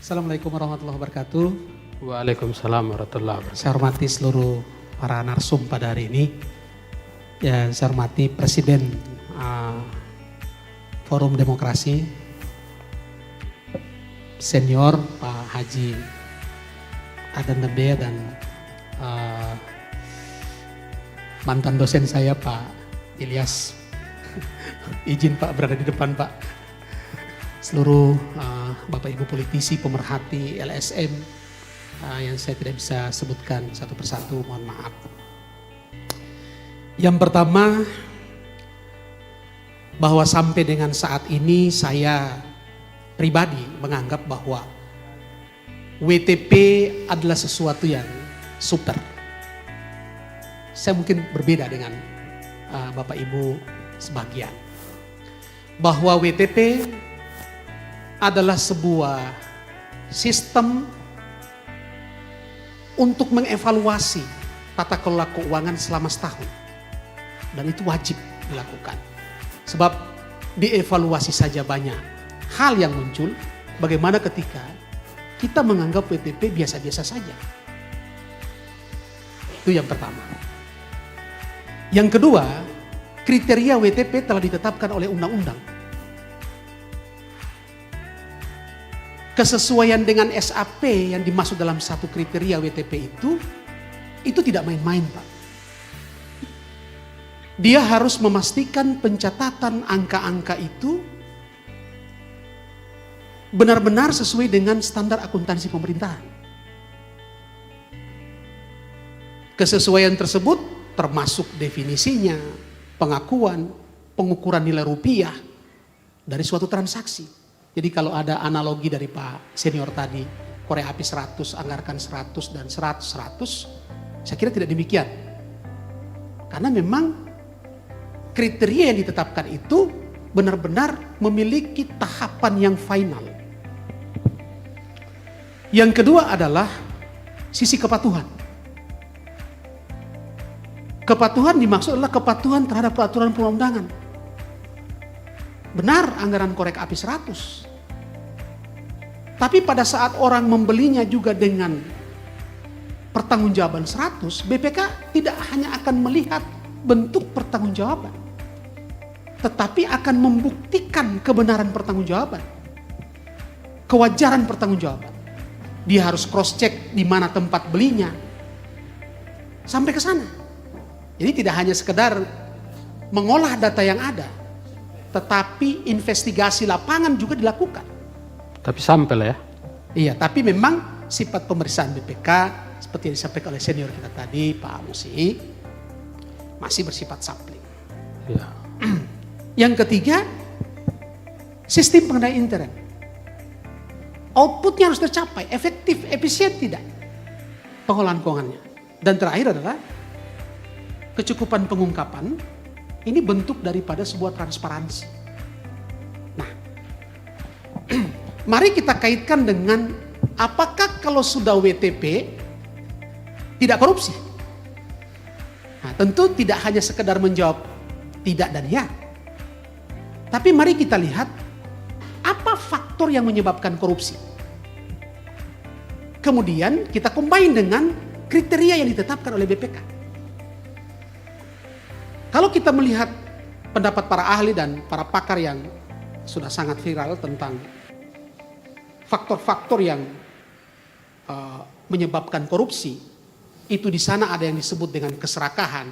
Assalamualaikum warahmatullahi wabarakatuh. Waalaikumsalam warahmatullahi wabarakatuh. Saya hormati seluruh para narsum pada hari ini. Ya, saya hormati Presiden Forum Demokrasi Senior Pak Haji Adan Nebe dan mantan dosen saya Pak Ilyas. Izin Pak berada di depan Pak. Seluruh Bapak Ibu politisi, pemerhati LSM yang saya tidak bisa sebutkan satu persatu, mohon maaf. Yang pertama, bahwa sampai dengan saat ini saya pribadi menganggap bahwa WTP adalah sesuatu yang super. Saya mungkin berbeda dengan Bapak Ibu sebagian. Bahwa WTP adalah sebuah sistem untuk mengevaluasi tata kelola keuangan selama setahun. Dan itu wajib dilakukan. Sebab dievaluasi saja banyak hal yang muncul, bagaimana ketika kita menganggap WTP biasa-biasa saja. Itu yang pertama. Yang kedua, kriteria WTP telah ditetapkan oleh undang-undang. Kesesuaian dengan SAP yang dimaksud dalam satu kriteria WTP itu tidak main-main Pak. Dia harus memastikan pencatatan angka-angka itu benar-benar sesuai dengan standar akuntansi pemerintahan. Kesesuaian tersebut termasuk definisinya, pengakuan, pengukuran nilai rupiah dari suatu transaksi. Jadi kalau ada analogi dari Pak Senior tadi, korek api 100, anggarkan 100 dan 100, saya kira tidak demikian. Karena memang kriteria yang ditetapkan itu benar-benar memiliki tahapan yang final. Yang kedua adalah sisi kepatuhan. Kepatuhan dimaksud adalah kepatuhan terhadap peraturan perundang-undangan. Benar anggaran korek api 100. Tapi pada saat orang membelinya juga dengan pertanggungjawaban 100, BPK tidak hanya akan melihat bentuk pertanggungjawaban, tetapi akan membuktikan kebenaran pertanggungjawaban, kewajaran pertanggungjawaban. Dia harus cross check di mana tempat belinya, sampai ke sana. Jadi tidak hanya sekedar mengolah data yang ada, tetapi investigasi lapangan juga dilakukan. Tapi sampel ya? Iya, tapi memang sifat pemeriksaan BPK seperti yang disampaikan oleh senior kita tadi, Pak Musi, masih bersifat sampling. Ya. Yang ketiga, sistem pengendalian intern. Outputnya harus tercapai, efektif, efisien tidak pengelolaan keuangannya. Dan terakhir adalah kecukupan pengungkapan. Ini bentuk daripada sebuah transparansi. Nah, mari kita kaitkan dengan apakah kalau sudah WTP tidak korupsi? Nah, tentu tidak hanya sekedar menjawab tidak dan ya. Tapi mari kita lihat apa faktor yang menyebabkan korupsi. Kemudian kita combine dengan kriteria yang ditetapkan oleh BPK. Kalau kita melihat pendapat para ahli dan para pakar yang sudah sangat viral tentang faktor-faktor yang menyebabkan korupsi, itu di sana ada yang disebut dengan keserakahan,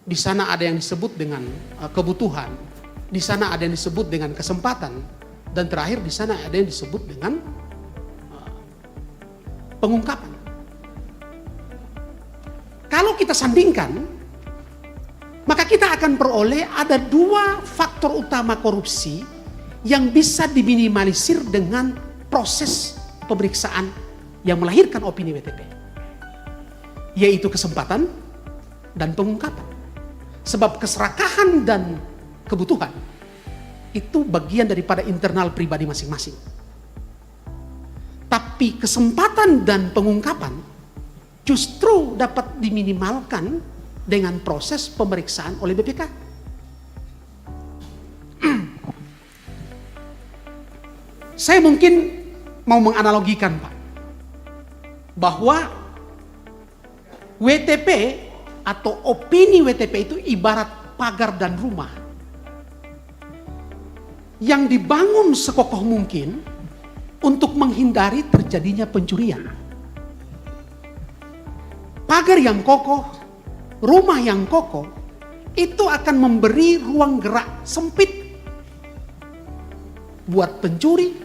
di sana ada yang disebut dengan kebutuhan, di sana ada yang disebut dengan kesempatan, dan terakhir di sana ada yang disebut dengan pengungkapan. Kalau kita sandingkan, maka kita akan peroleh ada dua faktor utama korupsi yang bisa diminimalisir dengan proses pemeriksaan yang melahirkan opini WTP, yaitu kesempatan dan pengungkapan. Sebab keserakahan dan kebutuhan itu bagian daripada internal pribadi masing-masing. Tapi kesempatan dan pengungkapan justru dapat diminimalkan dengan proses pemeriksaan oleh BPK. Saya mungkin mau menganalogikan Pak, bahwa WTP atau opini WTP itu ibarat pagar dan rumah yang dibangun sekokoh mungkin untuk menghindari terjadinya pencurian. Pagar yang kokoh, rumah yang kokoh, itu akan memberi ruang gerak sempit buat pencuri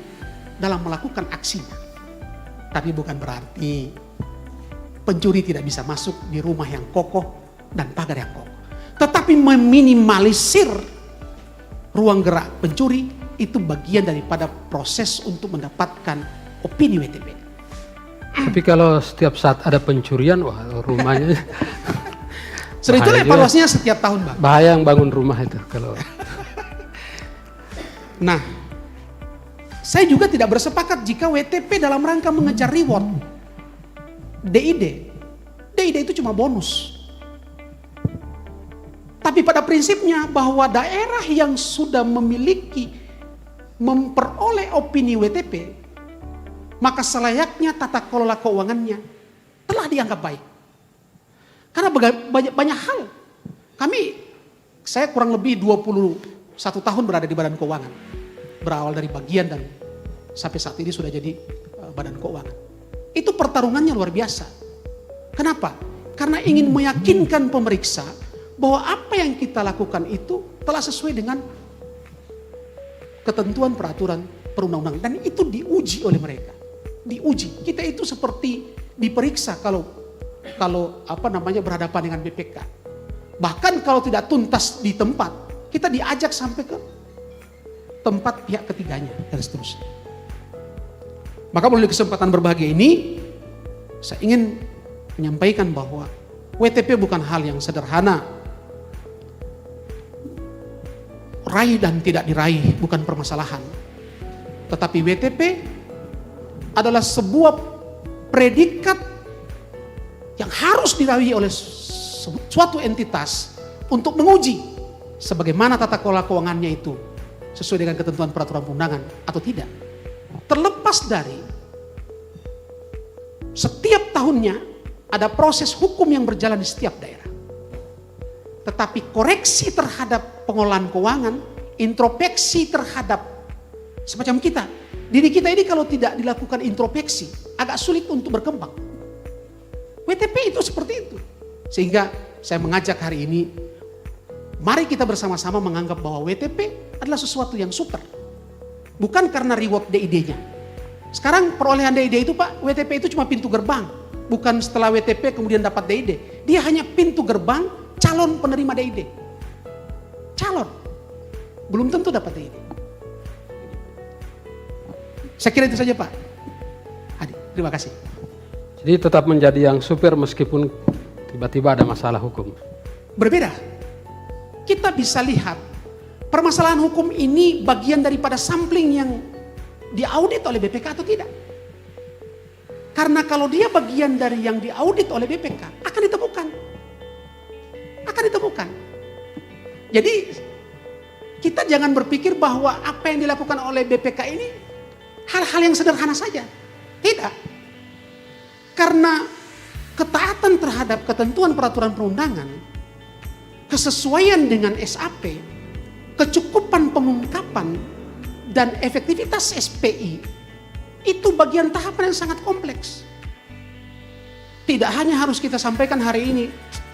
dalam melakukan aksinya. Tapi bukan berarti pencuri tidak bisa masuk di rumah yang kokoh dan pagar yang kokoh. Tetapi meminimalisir ruang gerak pencuri itu bagian daripada proses untuk mendapatkan opini WTP. Tapi kalau setiap saat ada pencurian, wah rumahnya Sudah itu bahaya juga. evaluasinya setiap tahun Bang. Bahaya yang bangun rumah itu kalau. Nah, saya juga tidak bersepakat jika WTP dalam rangka mengejar reward. DID itu cuma bonus. Tapi pada prinsipnya bahwa daerah yang sudah memperoleh opini WTP, maka selayaknya tata kelola keuangannya telah dianggap baik. Karena banyak hal. Saya kurang lebih 21 tahun berada di Badan Keuangan. Berawal dari bagian dan sampai saat ini sudah jadi Badan Keuangan. Itu pertarungannya luar biasa. Kenapa? Karena ingin meyakinkan pemeriksa bahwa apa yang kita lakukan itu telah sesuai dengan ketentuan peraturan perundang-undangan. Dan itu diuji oleh mereka. Diuji. Kita itu seperti diperiksa kalau berhadapan dengan BPK. Bahkan kalau tidak tuntas di tempat, kita diajak sampai ke tempat pihak ketiganya dan seterusnya. Maka melalui kesempatan berbahagia ini, saya ingin menyampaikan bahwa WTP bukan hal yang sederhana. Raih dan tidak diraih bukan permasalahan. Tetapi WTP adalah sebuah predikat yang harus diraih oleh suatu entitas untuk menguji sebagaimana tata kelola keuangannya itu sesuai dengan ketentuan peraturan perundangan atau tidak. Terlepas dari setiap tahunnya ada proses hukum yang berjalan di setiap daerah. Tetapi koreksi terhadap pengelolaan keuangan, introspeksi terhadap semacam kita. Diri kita ini kalau tidak dilakukan introspeksi agak sulit untuk berkembang. WTP itu seperti itu. Sehingga saya mengajak hari ini, mari kita bersama-sama menganggap bahwa WTP adalah sesuatu yang super. Bukan karena reward DID-nya. Sekarang perolehan DID itu Pak, WTP itu cuma pintu gerbang. Bukan setelah WTP kemudian dapat DID. Dia hanya pintu gerbang calon penerima DID. Calon. Belum tentu dapat DID. Saya kira itu saja Pak. Adi, terima kasih. Jadi tetap menjadi yang supir meskipun tiba-tiba ada masalah hukum. Berbeda. Kita bisa lihat permasalahan hukum ini bagian daripada sampling yang diaudit oleh BPK atau tidak. Karena kalau dia bagian dari yang diaudit oleh BPK akan ditemukan. Akan ditemukan. Jadi kita jangan berpikir bahwa apa yang dilakukan oleh BPK ini hal-hal yang sederhana saja. Tidak. Karena ketaatan terhadap ketentuan peraturan perundangan, kesesuaian dengan SAP, kecukupan pengungkapan, dan efektivitas SPI, itu bagian tahapan yang sangat kompleks. Tidak hanya harus kita sampaikan hari ini,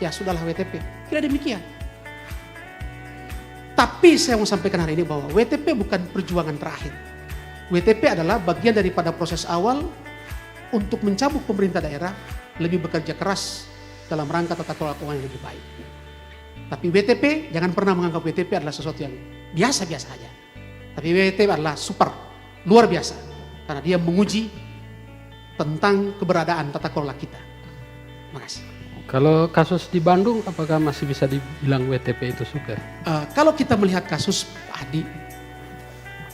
ya sudahlah WTP. Tidak demikian. Tapi saya mau sampaikan hari ini bahwa WTP bukan perjuangan terakhir. WTP adalah bagian daripada proses awal untuk mencabut pemerintah daerah lebih bekerja keras dalam rangka tata kelola keuangan yang lebih baik. Tapi WTP, jangan pernah menganggap WTP adalah sesuatu yang biasa-biasa saja. Tapi WTP adalah super, luar biasa. Karena dia menguji tentang keberadaan tata kelola kita. Terima kasih. Kalau kasus di Bandung, apakah masih bisa dibilang WTP itu supir? Kalau kita melihat kasus Pak Adi,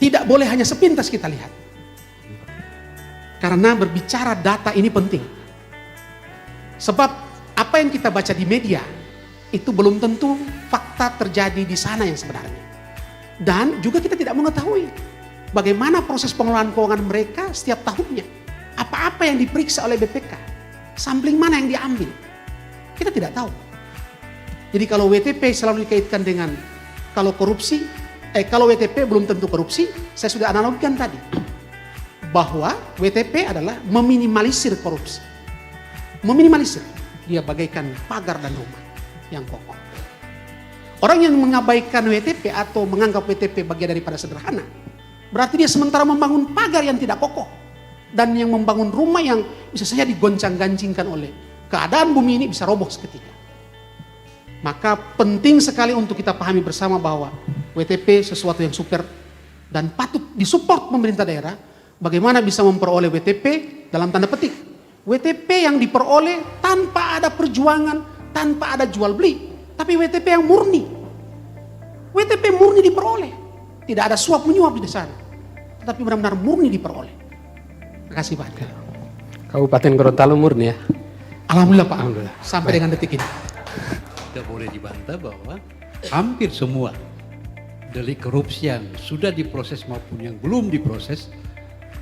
tidak boleh hanya sepintas kita lihat. Karena berbicara data ini penting. Sebab apa yang kita baca di media itu belum tentu fakta terjadi di sana yang sebenarnya. Dan juga kita tidak mengetahui bagaimana proses pengelolaan keuangan mereka setiap tahunnya. Apa-apa yang diperiksa oleh BPK, sampling mana yang diambil, kita tidak tahu. Jadi kalau WTP selalu dikaitkan dengan kalau korupsi, kalau WTP belum tentu korupsi, saya sudah analogikan tadi. Bahwa WTP adalah meminimalisir korupsi. Meminimalisir, dia bagaikan pagar dan rumah yang kokoh. Orang yang mengabaikan WTP atau menganggap WTP bagian daripada sederhana, berarti dia sementara membangun pagar yang tidak kokoh. Dan yang membangun rumah yang bisa saja digoncang-gancingkan oleh keadaan bumi ini bisa roboh seketika. Maka penting sekali untuk kita pahami bersama bahwa WTP sesuatu yang super dan patut disupport pemerintah daerah. Bagaimana bisa memperoleh WTP dalam tanda petik. WTP yang diperoleh tanpa ada perjuangan, tanpa ada jual beli. Tapi WTP yang murni. WTP murni diperoleh. Tidak ada suap menyuap di sana. Tetapi benar-benar murni diperoleh. Terima kasih Pak. Kabupaten Gorontalo murni ya. Alhamdulillah Pak. Alhamdulillah. Sampai dengan detik ini. Tidak boleh dibantah bahwa hampir semua delik korupsi yang sudah diproses maupun yang belum diproses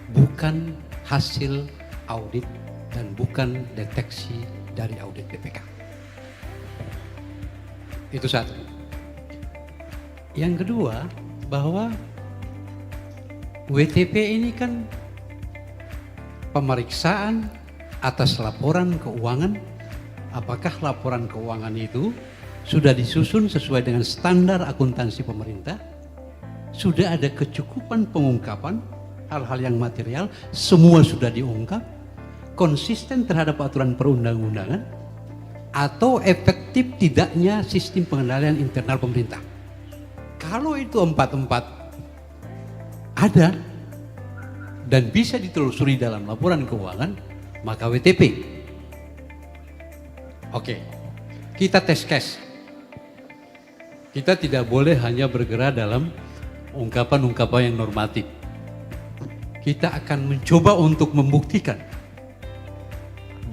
bukan hasil audit dan bukan deteksi dari audit BPK. Itu satu. Yang kedua, bahwa WTP ini kan pemeriksaan atas laporan keuangan. Apakah laporan keuangan itu sudah disusun sesuai dengan standar akuntansi pemerintah? Sudah ada kecukupan pengungkapan hal-hal yang material, semua sudah diungkap, konsisten terhadap aturan perundang-undangan, atau efektif tidaknya sistem pengendalian internal pemerintah. Kalau itu empat-empat ada dan bisa ditelusuri dalam laporan keuangan, maka WTP. Oke, kita tes case. Kita tidak boleh hanya bergerak dalam ungkapan-ungkapan yang normatif. Kita akan mencoba untuk membuktikan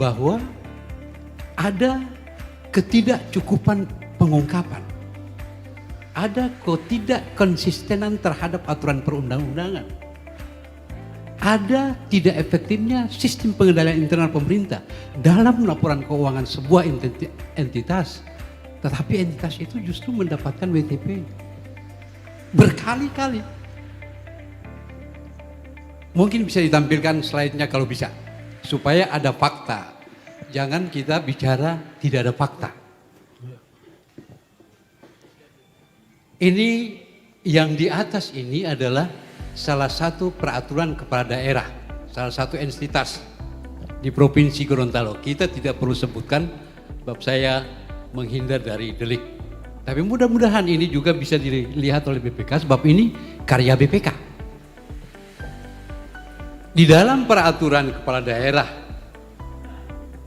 bahwa ada ketidakcukupan pengungkapan, ada ketidakkonsistenan terhadap aturan perundang-undangan, ada tidak efektifnya sistem pengendalian internal pemerintah dalam laporan keuangan sebuah entitas, tetapi entitas itu justru mendapatkan WTP berkali-kali. Mungkin bisa ditampilkan slide-nya kalau bisa, supaya ada fakta. Jangan kita bicara tidak ada fakta. Ini yang di atas ini adalah salah satu peraturan kepala daerah, salah satu entitas di Provinsi Gorontalo. Kita tidak perlu sebutkan, sebab saya menghindar dari delik. Tapi mudah-mudahan ini juga bisa dilihat oleh BPK, sebab ini karya BPK. Di dalam peraturan kepala daerah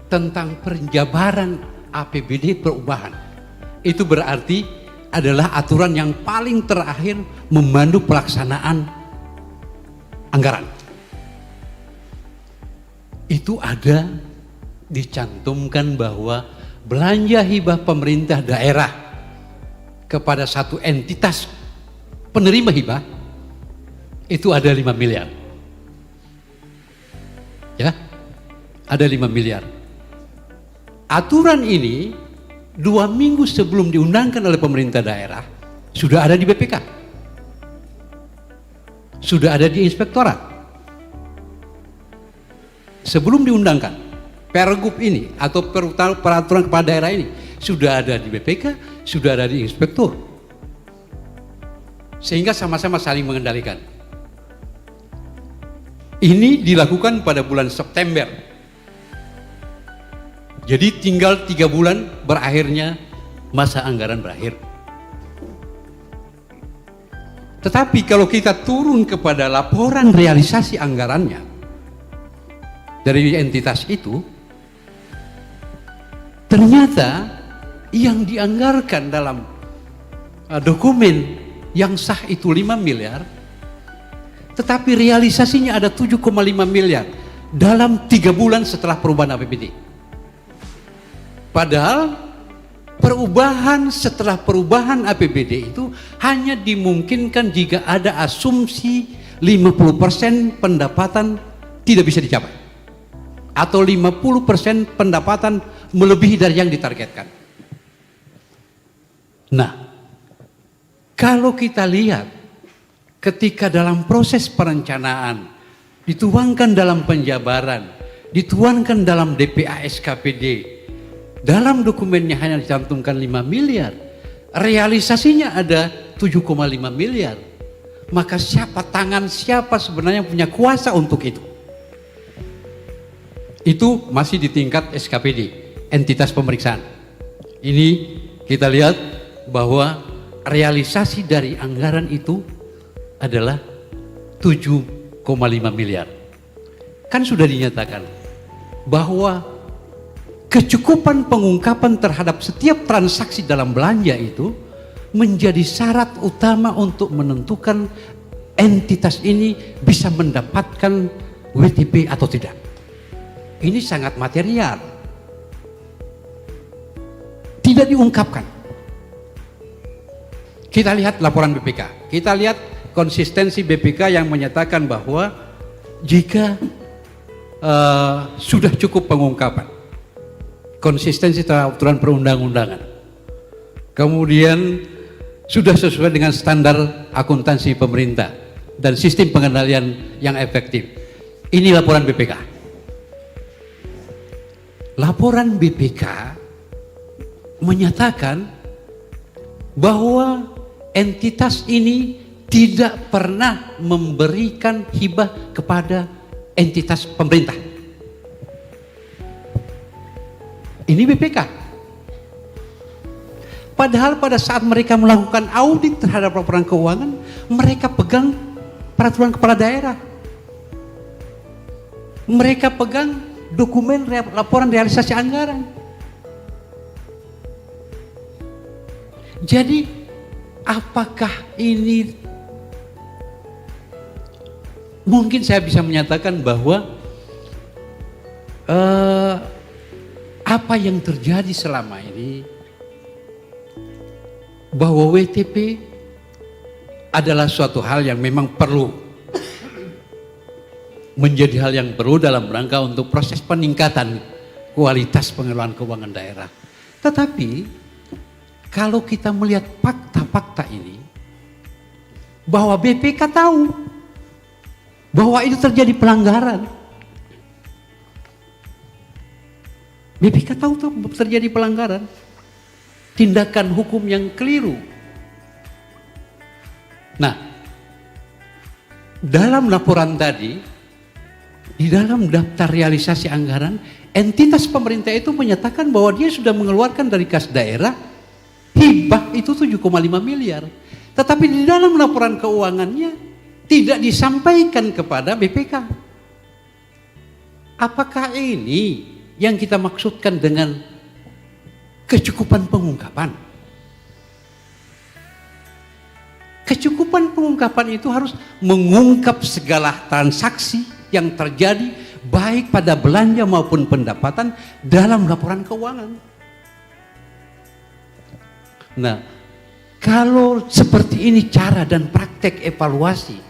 tentang penjabaran APBD perubahan, itu berarti adalah aturan yang paling terakhir memandu pelaksanaan anggaran. Itu ada dicantumkan bahwa belanja hibah pemerintah daerah kepada satu entitas penerima hibah itu ada 5 miliar. Ya, ada 5 miliar. Aturan ini 2 minggu sebelum diundangkan oleh pemerintah daerah sudah ada di BPK, sudah ada di inspektorat. Sebelum diundangkan Pergub ini atau peraturan kepala daerah ini sudah ada di BPK, sudah ada di inspektur, sehingga sama-sama saling mengendalikan. Ini dilakukan pada bulan September. Jadi tinggal 3 bulan berakhirnya masa anggaran berakhir. Tetapi kalau kita turun kepada laporan realisasi anggarannya dari entitas itu, ternyata yang dianggarkan dalam dokumen yang sah itu 5 miliar, tetapi realisasinya ada 7,5 miliar dalam 3 bulan setelah perubahan APBD. Padahal perubahan setelah perubahan APBD itu hanya dimungkinkan jika ada asumsi 50% pendapatan tidak bisa dicapai. Atau 50% pendapatan melebihi dari yang ditargetkan. Nah, kalau kita lihat ketika dalam proses perencanaan dituangkan dalam penjabaran, dituangkan dalam DPA SKPD, dalam dokumennya hanya dicantumkan 5 miliar, realisasinya ada 7,5 miliar. Maka siapa sebenarnya punya kuasa untuk itu? Itu masih di tingkat SKPD, entitas pemeriksaan. Ini kita lihat bahwa realisasi dari anggaran itu adalah 7,5 miliar. Kan sudah dinyatakan bahwa kecukupan pengungkapan terhadap setiap transaksi dalam belanja itu menjadi syarat utama untuk menentukan entitas ini bisa mendapatkan WTP atau tidak. Ini sangat material. Tidak diungkapkan. Kita lihat laporan BPK. Kita lihat konsistensi BPK yang menyatakan bahwa jika sudah cukup pengungkapan, konsistensi terhadap aturan perundang-undangan, kemudian sudah sesuai dengan standar akuntansi pemerintah dan sistem pengendalian yang efektif. Ini laporan BPK. Laporan BPK menyatakan bahwa entitas ini tidak pernah memberikan hibah kepada entitas pemerintah. Ini BPK. Padahal pada saat mereka melakukan audit terhadap laporan keuangan, mereka pegang peraturan kepala daerah. Mereka pegang dokumen laporan realisasi anggaran. Jadi apakah ini, mungkin saya bisa menyatakan bahwa apa yang terjadi selama ini, bahwa WTP adalah suatu hal yang memang perlu menjadi hal yang perlu dalam rangka untuk proses peningkatan kualitas pengelolaan keuangan daerah. Tetapi kalau kita melihat fakta-fakta ini, bahwa BPK tahu bahwa itu terjadi pelanggaran. BPK tahu terjadi pelanggaran, tindakan hukum yang keliru. Nah, dalam laporan tadi, di dalam daftar realisasi anggaran, entitas pemerintah itu menyatakan bahwa dia sudah mengeluarkan dari kas daerah hibah itu 7,5 miliar. Tetapi di dalam laporan keuangannya tidak disampaikan kepada BPK. Apakah ini yang kita maksudkan dengan kecukupan pengungkapan? Kecukupan pengungkapan itu harus mengungkap segala transaksi yang terjadi baik pada belanja maupun pendapatan dalam laporan keuangan. Nah, kalau seperti ini cara dan praktek evaluasi,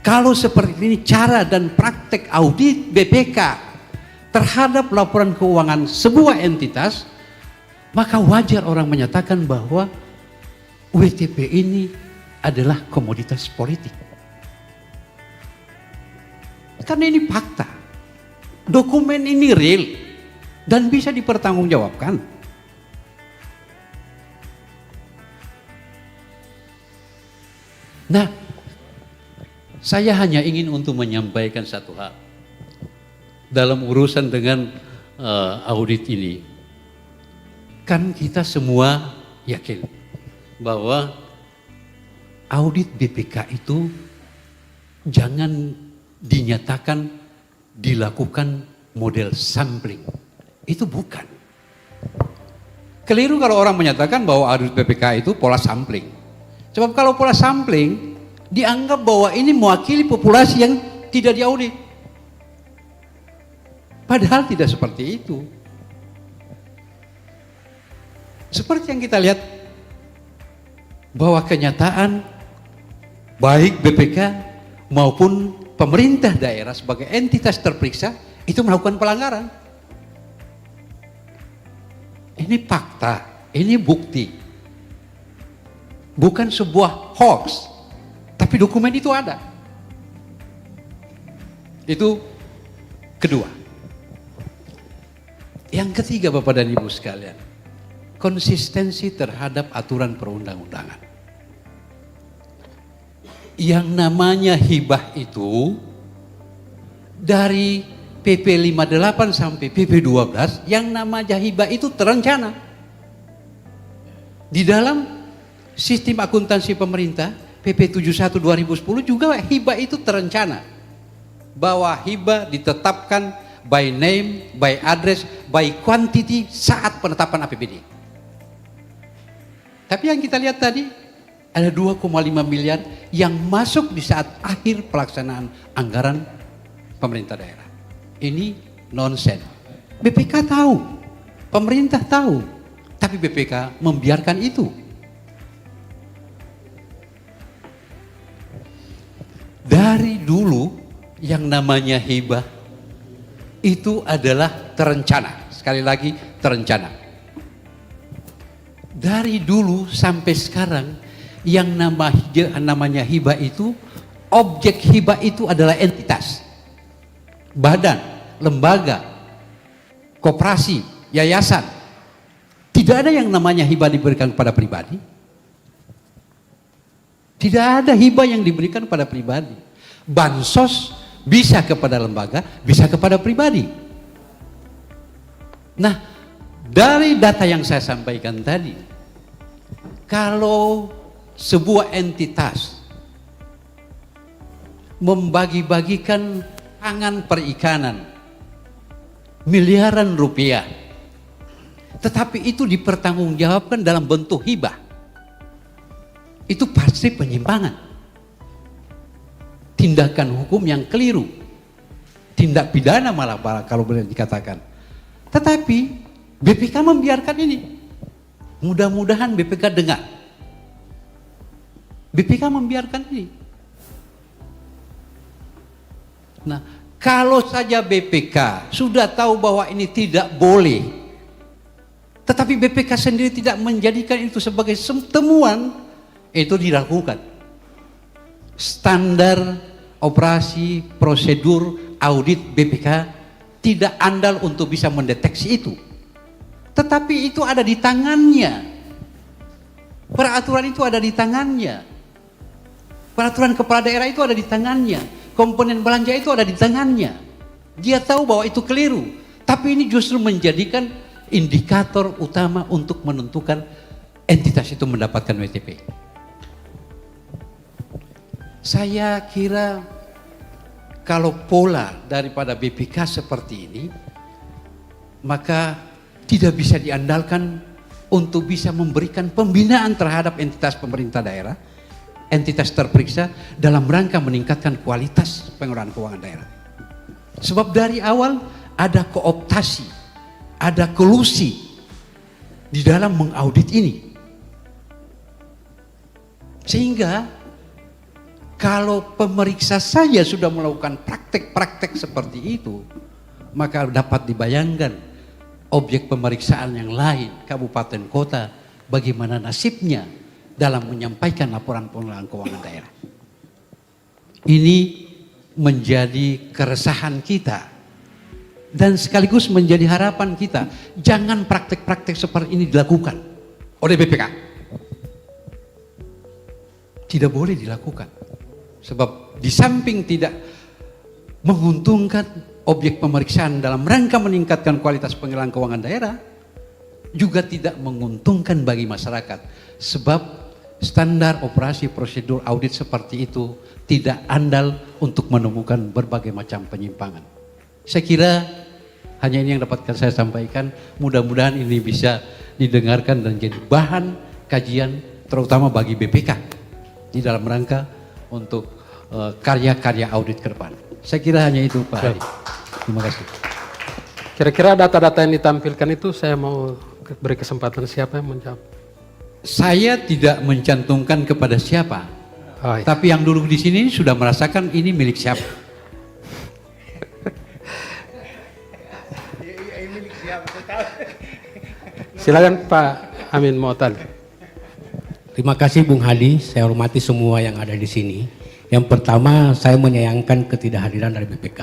kalau seperti ini cara dan praktek audit BPK terhadap laporan keuangan sebuah entitas, maka wajar orang menyatakan bahwa WTP ini adalah komoditas politik. Karena ini fakta. Dokumen ini real dan bisa dipertanggungjawabkan. Nah, saya hanya ingin untuk menyampaikan satu hal dalam urusan dengan audit ini. Kan kita semua yakin bahwa audit BPK itu jangan dinyatakan dilakukan model sampling. Itu bukan. Keliru kalau orang menyatakan bahwa audit BPK itu pola sampling. Sebab kalau pola sampling dianggap bahwa ini mewakili populasi yang tidak diaudit. Padahal tidak seperti itu. Seperti yang kita lihat bahwa kenyataan baik BPK maupun pemerintah daerah sebagai entitas terperiksa itu melakukan pelanggaran. Ini fakta, ini bukti. Bukan sebuah hoax, tapi dokumen itu ada. Itu kedua. Yang ketiga, Bapak dan Ibu sekalian, konsistensi terhadap aturan perundang-undangan. Yang namanya hibah itu dari PP 58 sampai PP 12, yang namanya hibah itu terencana. Di dalam sistem akuntansi pemerintah PP 71 2010 juga hibah itu terencana. Bahwa hibah ditetapkan by name, by address, by quantity saat penetapan APBD. Tapi yang kita lihat tadi ada 2,5 miliar yang masuk di saat akhir pelaksanaan anggaran pemerintah daerah. Ini nonsen. BPK tahu, pemerintah tahu, tapi BPK membiarkan itu. Dari dulu yang namanya hibah itu adalah terencana. Sekali lagi terencana. Dari dulu sampai sekarang yang namanya hibah itu, objek hibah itu adalah entitas, badan, lembaga, koperasi, yayasan. Tidak ada yang namanya hibah diberikan kepada pribadi. Tidak ada hibah yang diberikan pada pribadi. Bansos bisa kepada lembaga, bisa kepada pribadi. Nah, dari data yang saya sampaikan tadi, kalau sebuah entitas membagi-bagikan pangan perikanan miliaran rupiah, tetapi itu dipertanggungjawabkan dalam bentuk hibah, itu pasti penyimpangan, tindakan hukum yang keliru, tindak pidana malah kalau boleh dikatakan. Tetapi BPK membiarkan ini. Mudah-mudahan BPK dengar. BPK membiarkan ini. Nah, kalau saja BPK sudah tahu bahwa ini tidak boleh, tetapi BPK sendiri tidak menjadikan itu sebagai temuan, itu dilakukan. Standar operasi prosedur audit BPK tidak andal untuk bisa mendeteksi itu. Tetapi itu ada di tangannya. Peraturan itu ada di tangannya. Peraturan kepala daerah itu ada di tangannya. Komponen belanja itu ada di tangannya. Dia tahu bahwa itu keliru. Tapi ini justru menjadikan indikator utama untuk menentukan entitas itu mendapatkan WTP. Saya kira kalau pola daripada BPK seperti ini, maka tidak bisa diandalkan untuk bisa memberikan pembinaan terhadap entitas pemerintah daerah, entitas terperiksa dalam rangka meningkatkan kualitas pengelolaan keuangan daerah. Sebab dari awal ada kooptasi, ada kolusi di dalam mengaudit ini. Sehingga kalau pemeriksa saja sudah melakukan praktek-praktek seperti itu, maka dapat dibayangkan objek pemeriksaan yang lain, kabupaten kota, bagaimana nasibnya dalam menyampaikan laporan pengelolaan keuangan daerah. Ini menjadi keresahan kita dan sekaligus menjadi harapan kita. Jangan praktek-praktek seperti ini dilakukan oleh BPK. Tidak boleh dilakukan. Sebab di samping tidak menguntungkan objek pemeriksaan dalam rangka meningkatkan kualitas pengelolaan keuangan daerah, juga tidak menguntungkan bagi masyarakat. Sebab standar operasi prosedur audit seperti itu tidak andal untuk menemukan berbagai macam penyimpangan. Saya kira hanya ini yang dapat saya sampaikan. Mudah-mudahan ini bisa didengarkan dan jadi bahan kajian terutama bagi BPK di dalam rangka untuk karya-karya audit ke depan. Saya kira hanya itu Pak Hadi. Terima kasih. Kira-kira data-data yang ditampilkan itu saya mau beri kesempatan siapa yang menjawab. Saya tidak mencantumkan kepada siapa. Oh, iya. Tapi yang duduk di sini sudah merasakan ini milik siapa. Silakan Pak Amin Motal. Terima kasih Bung Hadi, saya hormati semua yang ada di sini. Yang pertama, saya menyayangkan ketidakhadiran dari BPK.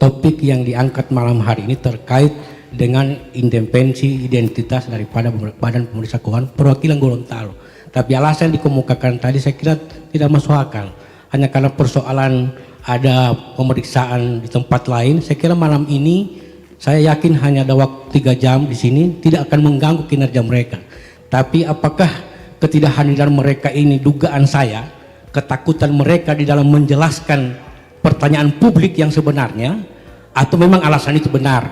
Topik yang diangkat malam hari ini terkait dengan independensi identitas daripada Badan Pemeriksa Keuangan perwakilan Gorontalo. Tapi alasan yang dikemukakan tadi saya kira tidak masuk akal. Hanya karena persoalan ada pemeriksaan di tempat lain, saya kira malam ini saya yakin hanya ada waktu 3 jam di sini tidak akan mengganggu kinerja mereka. Tapi apakah ketidakhadiran mereka ini dugaan saya, ketakutan mereka di dalam menjelaskan pertanyaan publik yang sebenarnya, atau memang alasan itu benar?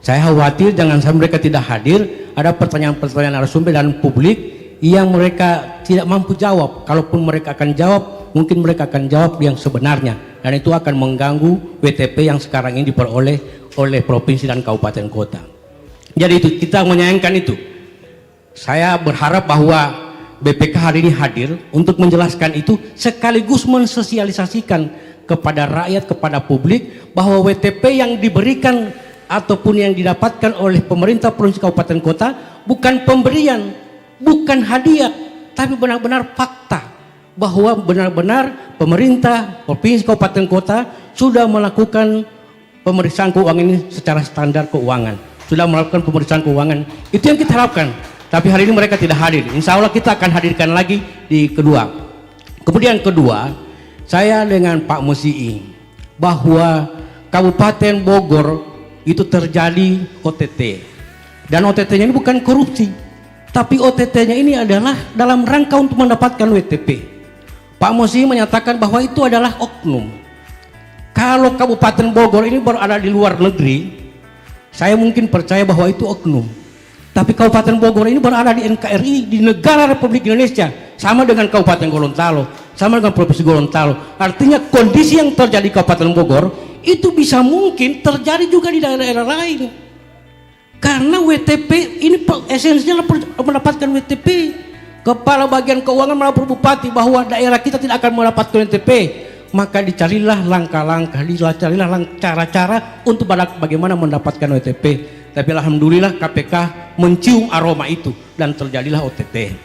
Saya khawatir jangan sampai mereka tidak hadir, ada pertanyaan-pertanyaan narasumber dan publik yang mereka tidak mampu jawab. Kalaupun mereka akan jawab, mungkin mereka akan jawab yang sebenarnya, dan itu akan mengganggu WTP yang sekarang ini diperoleh oleh provinsi dan kabupaten kota. Jadi itu kita menyayangkan itu. Saya berharap bahwa BPK hari ini hadir untuk menjelaskan itu sekaligus mensosialisasikan kepada rakyat, kepada publik bahwa WTP yang diberikan ataupun yang didapatkan oleh pemerintah provinsi kabupaten kota bukan pemberian, bukan hadiah, tapi benar-benar fakta bahwa benar-benar pemerintah provinsi kabupaten kota sudah melakukan pemeriksaan keuangan ini secara standar keuangan, sudah melakukan pemeriksaan keuangan. Itu yang kita harapkan. Tapi hari ini mereka tidak hadir. Insya Allah kita akan hadirkan lagi di kedua. Kemudian kedua, saya dengan Pak Musii bahwa Kabupaten Bogor itu terjadi OTT. Dan OTT-nya ini bukan korupsi, tapi OTT-nya ini adalah dalam rangka untuk mendapatkan WTP. Pak Musii menyatakan bahwa itu adalah oknum. Kalau Kabupaten Bogor ini berada di luar negeri, saya mungkin percaya bahwa itu oknum. Tapi Kabupaten Bogor ini berada di NKRI, di negara Republik Indonesia, sama dengan Kabupaten Gorontalo, sama dengan Provinsi Gorontalo. Artinya kondisi yang terjadi di Kabupaten Bogor itu bisa mungkin terjadi juga di daerah-daerah lain. Karena WTP ini esensinya mendapatkan WTP. Kepala Bagian Keuangan melapor Bupati bahwa daerah kita tidak akan mendapatkan WTP. Maka dicarilah langkah-langkah, dicarilah cara-cara untuk bagaimana mendapatkan WTP. Tapi alhamdulillah KPK mencium aroma itu dan terjadilah OTT.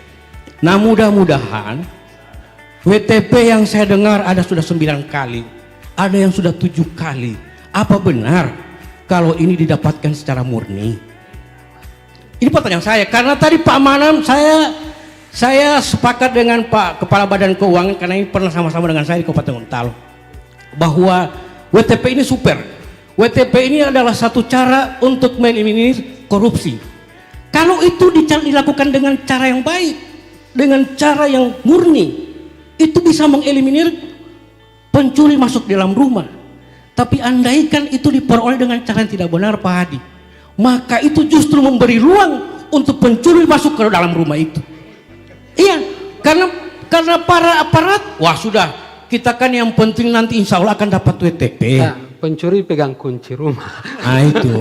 Nah mudah-mudahan WTP yang saya dengar ada sudah 9 kali, ada yang sudah 7 kali. Apa benar kalau ini didapatkan secara murni? Ini pertanyaan saya, karena tadi Pak Manam saya sepakat dengan Pak Kepala Badan Keuangan, karena ini pernah sama-sama dengan saya di Kabupaten Gorontalo, bahwa WTP ini super. WTP ini adalah satu cara untuk meliminir korupsi. Kalau itu dilakukan dengan cara yang baik, dengan cara yang murni, itu bisa mengeliminir pencuri masuk dalam rumah. Tapi andaikan itu diperoleh dengan cara yang tidak benar Pak Hadi, maka itu justru memberi ruang untuk pencuri masuk ke dalam rumah itu. Iya, karena para aparat, wah sudah, kita kan yang penting nanti insya Allah akan dapat WTP. Nah, pencuri pegang kunci rumah. Nah itu.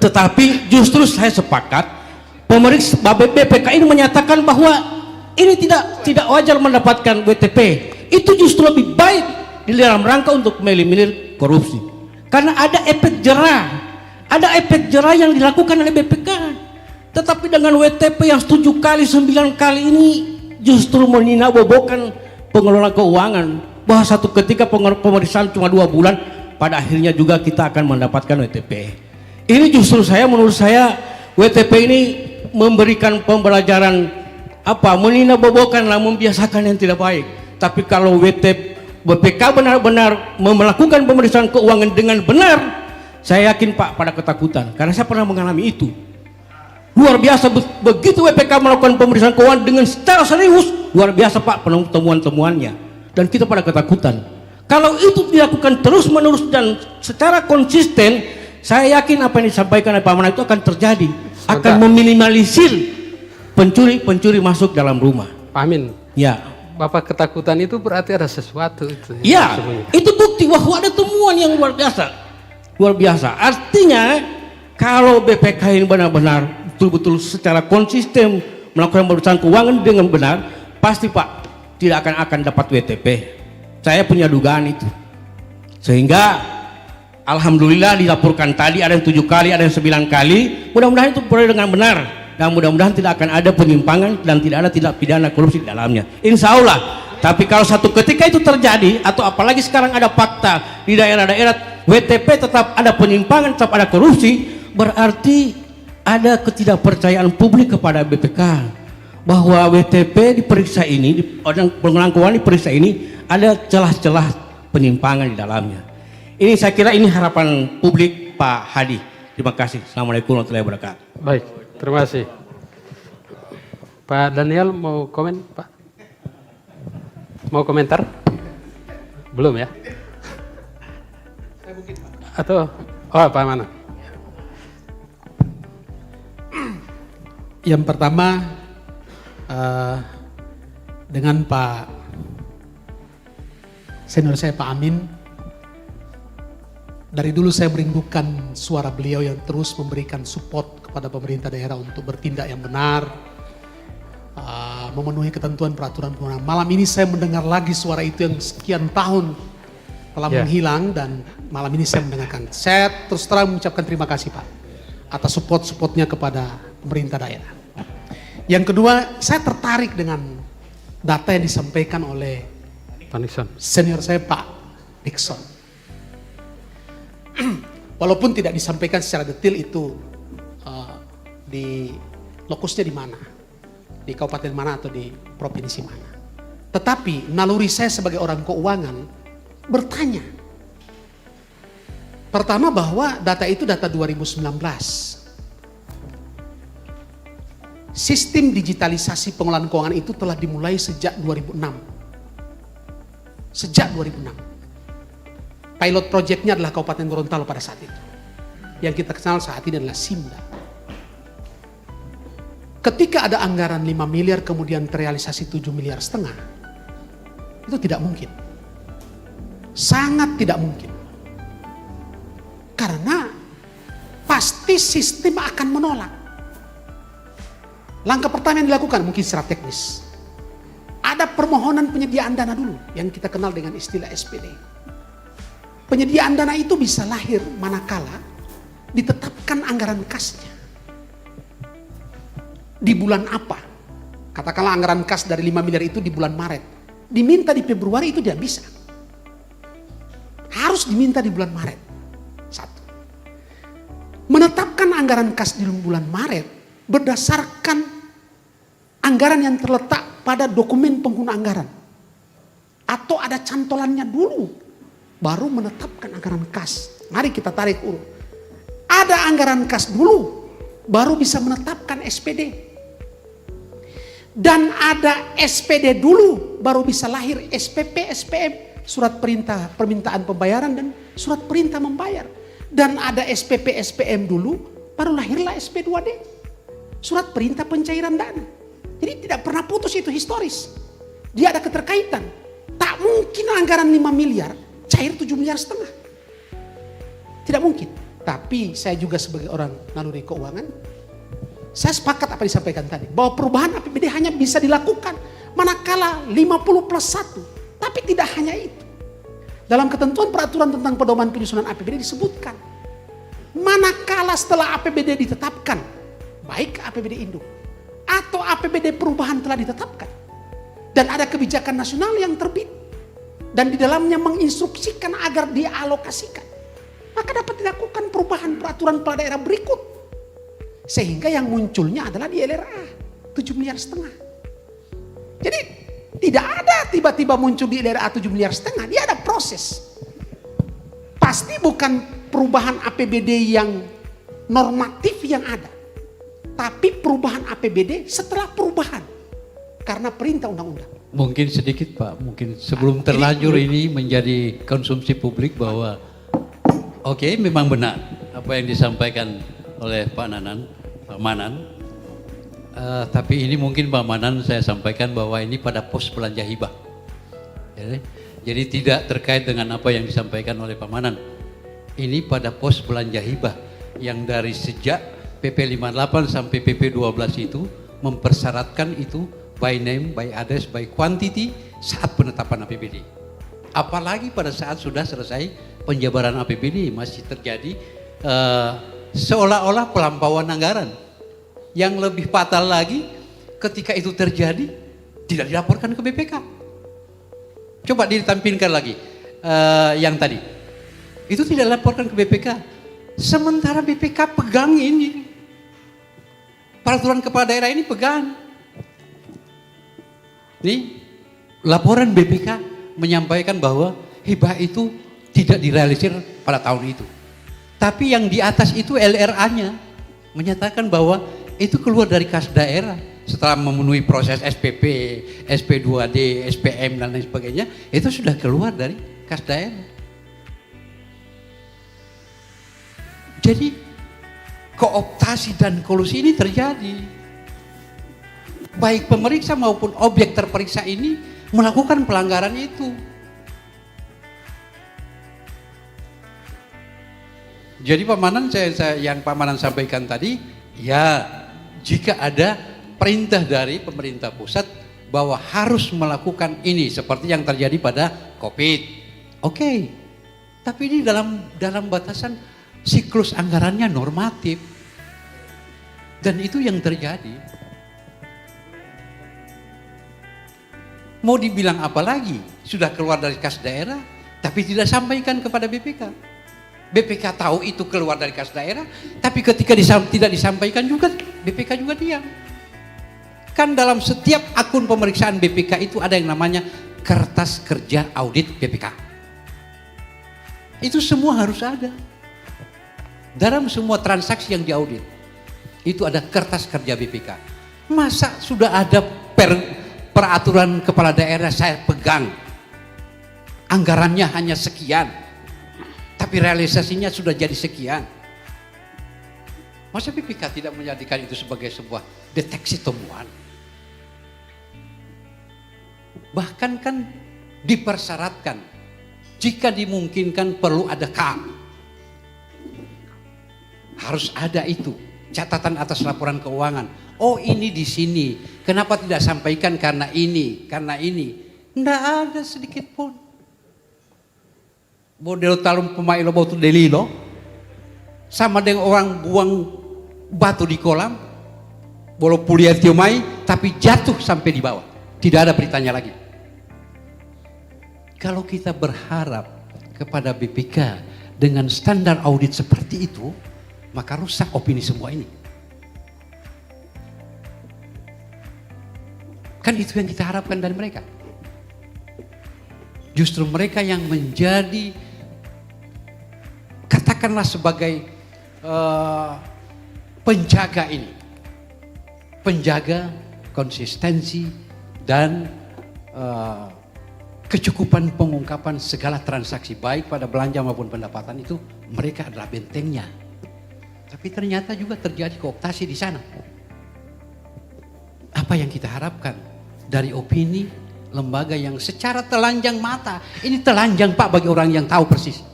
Tetapi justru saya sepakat, pemeriksa BPK ini menyatakan bahwa ini tidak wajar mendapatkan WTP. Itu justru lebih baik di dalam rangka untuk meliminir korupsi. Karena ada efek jerah yang dilakukan oleh BPK. Tetapi dengan WTP yang 7 kali, 9 kali ini justru meninabobokan pengelola keuangan, bahwa satu ketika pemeriksaan cuma 2 bulan, pada akhirnya juga kita akan mendapatkan WTP. Ini justru menurut saya WTP ini memberikan pembelajaran meninabobokanlah, membiasakan yang tidak baik. Tapi kalau BPK benar-benar melakukan pemeriksaan keuangan dengan benar, saya yakin Pak pada ketakutan, karena saya pernah mengalami itu. Luar biasa, begitu WPK melakukan pemeriksaan keuangan dengan secara serius, luar biasa Pak temuan-temuannya, dan kita pada ketakutan. Kalau itu dilakukan terus-menerus dan secara konsisten, saya yakin apa yang disampaikan oleh Pak Mana itu akan terjadi, akan meminimalisir pencuri masuk dalam rumah. Pak Amin, ya, Bapak ketakutan itu berarti ada sesuatu itu. Ya, itu bukti bahwa ada temuan yang luar biasa. Artinya kalau BPK ini benar-benar betul-betul secara konsisten melakukan pemeriksaan keuangan dengan benar, pasti Pak tidak akan dapat WTP. Saya punya dugaan itu. Sehingga alhamdulillah dilaporkan tadi ada yang 7 kali, ada yang 9 kali. Mudah-mudahan itu berjalan dengan benar dan mudah-mudahan tidak akan ada penyimpangan dan tidak ada tindak pidana korupsi di dalamnya. Insya Allah. Tapi kalau satu ketika itu terjadi atau apalagi sekarang ada fakta di daerah-daerah WTP tetap ada penyimpangan, tetap ada korupsi, berarti ada ketidakpercayaan publik kepada BPK bahwa WTP diperiksa ini, pengulangan keuangan diperiksa ini ada celah-celah penyimpangan di dalamnya. Ini saya kira ini harapan publik Pak Hadi. Terima kasih. Assalamualaikum warahmatullahi wabarakatuh. Baik, terima kasih. Pak Daniel mau komen, Pak? Mau komentar? Belum ya? Atau Pak mana? Yang pertama dengan Pak senior saya Pak Amin, dari dulu saya merindukan suara beliau yang terus memberikan support kepada pemerintah daerah untuk bertindak yang benar, memenuhi ketentuan peraturan perundang. Malam ini saya mendengar lagi suara itu yang sekian tahun telah menghilang dan malam ini saya mendengarkan. Saya terus terang mengucapkan terima kasih Pak atas support-supportnya kepada pemerintah daerah. Yang kedua, saya tertarik dengan data yang disampaikan oleh Pak Nixon. Senior saya Pak Nixon. Walaupun tidak disampaikan secara detail itu di lokusnya di mana, di kabupaten mana atau di provinsi mana. Tetapi naluri saya sebagai orang keuangan bertanya. Pertama bahwa data itu data 2019. Sistem digitalisasi pengelolaan keuangan itu telah dimulai sejak 2006. Sejak 2006. Pilot projectnya adalah Kabupaten Gorontalo pada saat itu. Yang kita kenal saat ini adalah Simda. Ketika ada anggaran 5 miliar kemudian terrealisasi 7,5 miliar, itu tidak mungkin. Sangat tidak mungkin. Karena pasti sistem akan menolak. Langkah pertama yang dilakukan mungkin secara teknis. Ada permohonan penyediaan dana dulu yang kita kenal dengan istilah SPD. Penyediaan dana itu bisa lahir manakala ditetapkan anggaran kasnya. Di bulan apa? Katakanlah anggaran kas dari 5 miliar itu di bulan Maret. Diminta di Februari itu tidak bisa. Harus diminta di bulan Maret. Satu. Menetapkan anggaran kas di bulan Maret berdasarkan anggaran yang terletak pada dokumen pengguna anggaran. Atau ada cantolannya dulu. Baru menetapkan anggaran kas. Mari kita tarik urut. Ada anggaran kas dulu. Baru bisa menetapkan SPD. Dan ada SPD dulu, baru bisa lahir SPP, SPM, surat perintah permintaan pembayaran dan surat perintah membayar. Dan ada SPP, SPM dulu, baru lahirlah SP2D, surat perintah pencairan dana. Jadi tidak pernah putus itu historis. Dia ada keterkaitan. Tak mungkin anggaran 5 miliar, cair 7,5 miliar. Tidak mungkin. Tapi saya juga sebagai orang naluri keuangan, saya sepakat apa disampaikan tadi, bahwa perubahan APBD hanya bisa dilakukan manakala 50+1. Tapi tidak hanya itu. Dalam ketentuan peraturan tentang pedoman penyusunan APBD disebutkan, manakala setelah APBD ditetapkan, baik APBD induk atau APBD perubahan telah ditetapkan, dan ada kebijakan nasional yang terbit, dan di dalamnya menginstruksikan agar dialokasikan, maka dapat dilakukan perubahan peraturan kepala daerah berikut. Sehingga yang munculnya adalah di LRA 7,5 miliar. Jadi tidak ada tiba-tiba muncul di LRA 7,5 miliar. Dia ada proses. Pasti bukan perubahan APBD yang normatif yang ada, tapi perubahan APBD setelah perubahan karena perintah undang-undang. Mungkin sedikit Pak, mungkin sebelum terlanjur ini menjadi konsumsi publik bahwa oke, memang benar apa yang disampaikan oleh Pak Manan. Tapi ini mungkin Pak Manan saya sampaikan bahwa ini pada pos belanja hibah. Jadi tidak terkait dengan apa yang disampaikan oleh Pak Manan. Ini pada pos belanja hibah yang dari sejak PP 58 sampai PP 12 itu mempersyaratkan itu by name, by address, by quantity saat penetapan APBD. Apalagi pada saat sudah selesai penjabaran APBD masih terjadi seolah-olah pelampauan anggaran. Yang lebih fatal lagi ketika itu terjadi tidak dilaporkan ke BPK. Coba ditampilkan lagi yang tadi. Itu tidak dilaporkan ke BPK. Sementara BPK pegang ini. Peraturan kepala daerah ini pegang. Ini laporan BPK menyampaikan bahwa hibah itu tidak direalisir pada tahun itu. Tapi yang di atas itu LRA-nya menyatakan bahwa itu keluar dari kas daerah setelah memenuhi proses SPP, SP2D, SPM dan lain sebagainya, itu sudah keluar dari kas daerah. Jadi kooptasi dan kolusi ini terjadi. Baik pemeriksa maupun objek terperiksa ini melakukan pelanggaran itu. Jadi Pak Manan, yang Pak Manan sampaikan tadi, ya jika ada perintah dari pemerintah pusat bahwa harus melakukan ini seperti yang terjadi pada COVID. Oke. Tapi ini dalam batasan siklus anggarannya normatif. Dan itu yang terjadi. Mau dibilang apa lagi? Sudah keluar dari kas daerah, tapi tidak sampaikan kepada BPK. BPK tahu itu keluar dari kas daerah, tapi ketika tidak disampaikan juga, BPK juga diam. Kan dalam setiap akun pemeriksaan BPK itu ada yang namanya kertas kerja audit BPK. Itu semua harus ada. Dalam semua transaksi yang diaudit, itu ada kertas kerja BPK. Masa sudah ada peraturan kepala daerah saya pegang, anggarannya hanya sekian, tapi realisasinya sudah jadi sekian. Masa BPK tidak menjadikan itu sebagai sebuah deteksi temuan? Bahkan kan dipersyaratkan, jika dimungkinkan perlu ada K. Harus ada itu, catatan atas laporan keuangan. Oh ini di sini, kenapa tidak sampaikan karena ini, karena ini. Tidak ada sedikit pun. Model talung pemain lo batu delilo, sama dengan orang buang batu di kolam, bolo puliat tiomai, tapi jatuh sampai di bawah. Tidak ada beritanya lagi. Kalau kita berharap kepada BPK dengan standar audit seperti itu, maka rusak opini semua ini. Kan itu yang kita harapkan dari mereka. Justru mereka yang menjadi, katakanlah sebagai penjaga ini. Penjaga konsistensi dan kecukupan pengungkapan segala transaksi baik pada belanja maupun pendapatan itu, mereka adalah bentengnya. Tapi ternyata juga terjadi kooptasi di sana. Apa yang kita harapkan dari opini lembaga yang secara telanjang mata, ini telanjang Pak bagi orang yang tahu persis.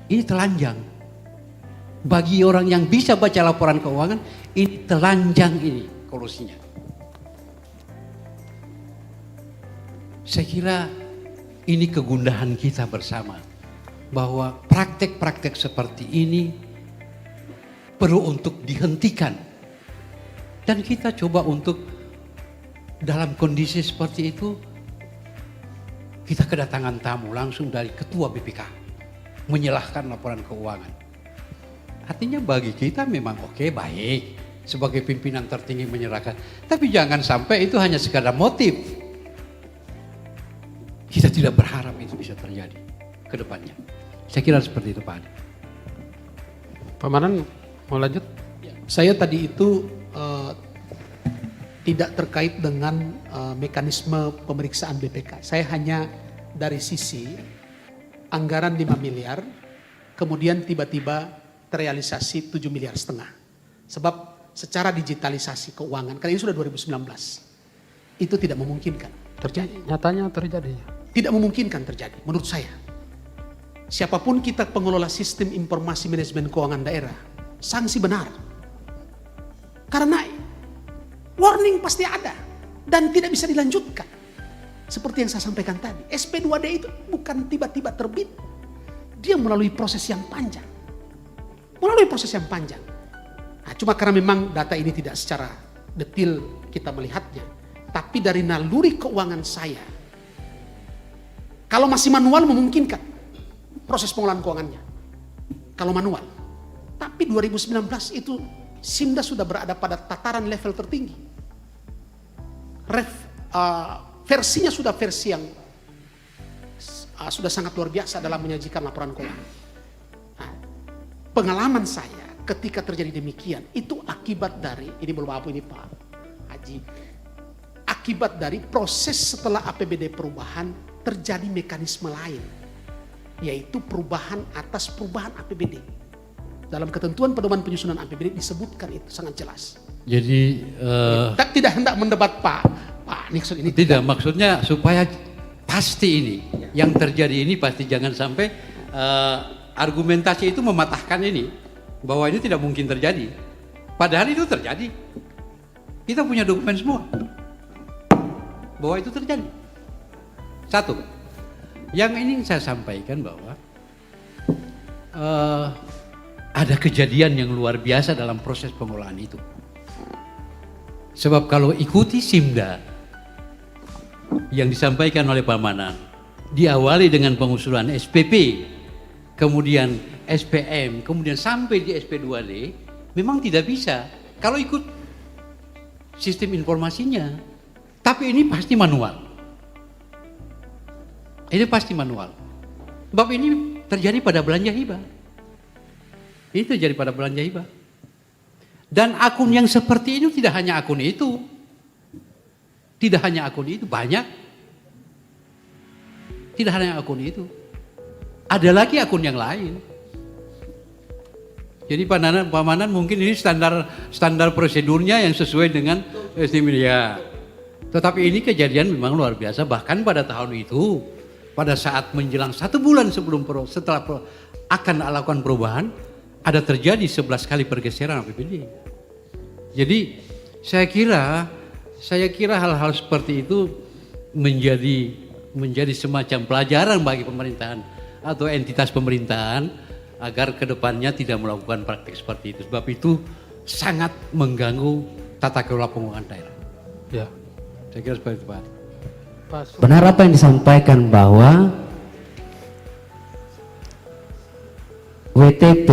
Ini telanjang. Bagi orang yang bisa baca laporan keuangan, ini telanjang ini kolusinya. Saya kira ini kegundahan kita bersama, bahwa praktek-praktek seperti ini perlu untuk dihentikan. Dan kita coba untuk dalam kondisi seperti itu, kita kedatangan tamu langsung dari ketua BPK menyalahkan laporan keuangan. Artinya bagi kita memang oke, baik sebagai pimpinan tertinggi menyerahkan, tapi jangan sampai itu hanya sekadar motif. Kita tidak berharap itu bisa terjadi ke depannya. Saya kira seperti itu Pak Adi. Pak Manan mau lanjut? Saya tadi itu tidak terkait dengan mekanisme pemeriksaan BPK. Saya hanya dari sisi anggaran 5 miliar, kemudian tiba-tiba terrealisasi 7,5 miliar. Sebab secara digitalisasi keuangan, karena ini sudah 2019, itu tidak memungkinkan terjadi. Nyatanya terjadi. Tidak memungkinkan terjadi, menurut saya. Siapapun kita pengelola sistem informasi manajemen keuangan daerah, sanksi benar. Karena Warning pasti ada dan tidak bisa dilanjutkan. Seperti yang saya sampaikan tadi, SP2D itu bukan tiba-tiba terbit. Dia melalui proses yang panjang. Nah, cuma karena memang data ini tidak secara detail kita melihatnya. Tapi dari naluri keuangan saya, kalau masih manual memungkinkan proses pengolahan keuangannya. Kalau manual. Tapi 2019 itu Simda sudah berada pada tataran level tertinggi. Versinya sudah versi yang sudah sangat luar biasa dalam menyajikan laporan keuangan. Nah, pengalaman saya ketika terjadi demikian itu akibat dari, ini belum apa ini Pak Haji, akibat dari proses setelah APBD perubahan terjadi mekanisme lain, yaitu perubahan atas perubahan APBD. Dalam ketentuan pedoman penyusunan APBD disebutkan itu sangat jelas. Jadi Tidak hendak mendebat Pak Nixon ini. tidak, maksudnya supaya pasti ini yang terjadi ini pasti jangan sampai argumentasi itu mematahkan ini bahwa ini tidak mungkin terjadi. Padahal itu terjadi. Kita punya dokumen semua bahwa itu terjadi. Satu, yang ingin saya sampaikan bahwa ada kejadian yang luar biasa dalam proses pengolahan itu. Sebab kalau ikuti Simda yang disampaikan oleh Pak Manan, diawali dengan pengusulan SPP, kemudian SPM, kemudian sampai di SP2D, memang tidak bisa kalau ikut sistem informasinya. Tapi ini pasti manual. Ini pasti manual. Sebab ini terjadi pada belanja hibah. Ini terjadi pada belanja hibah. Dan akun yang seperti ini tidak hanya akun itu. Tidak hanya akun itu, banyak. Tidak hanya akun itu. Ada lagi akun yang lain. Jadi Pak Manan mungkin ini standar prosedurnya yang sesuai dengan sistem ini ya. Tetapi ini kejadian memang luar biasa. Bahkan pada tahun itu, pada saat menjelang 1 bulan setelah akan melakukan perubahan, ada terjadi 11 kali pergeseran APBD. Jadi saya kira hal-hal seperti itu menjadi semacam pelajaran bagi pemerintahan atau entitas pemerintahan agar kedepannya tidak melakukan praktik seperti itu. Sebab itu sangat mengganggu tata kelola pengelolaan daerah. Ya. Saya kira seperti itu Pak. Benar apa yang disampaikan bahwa WTP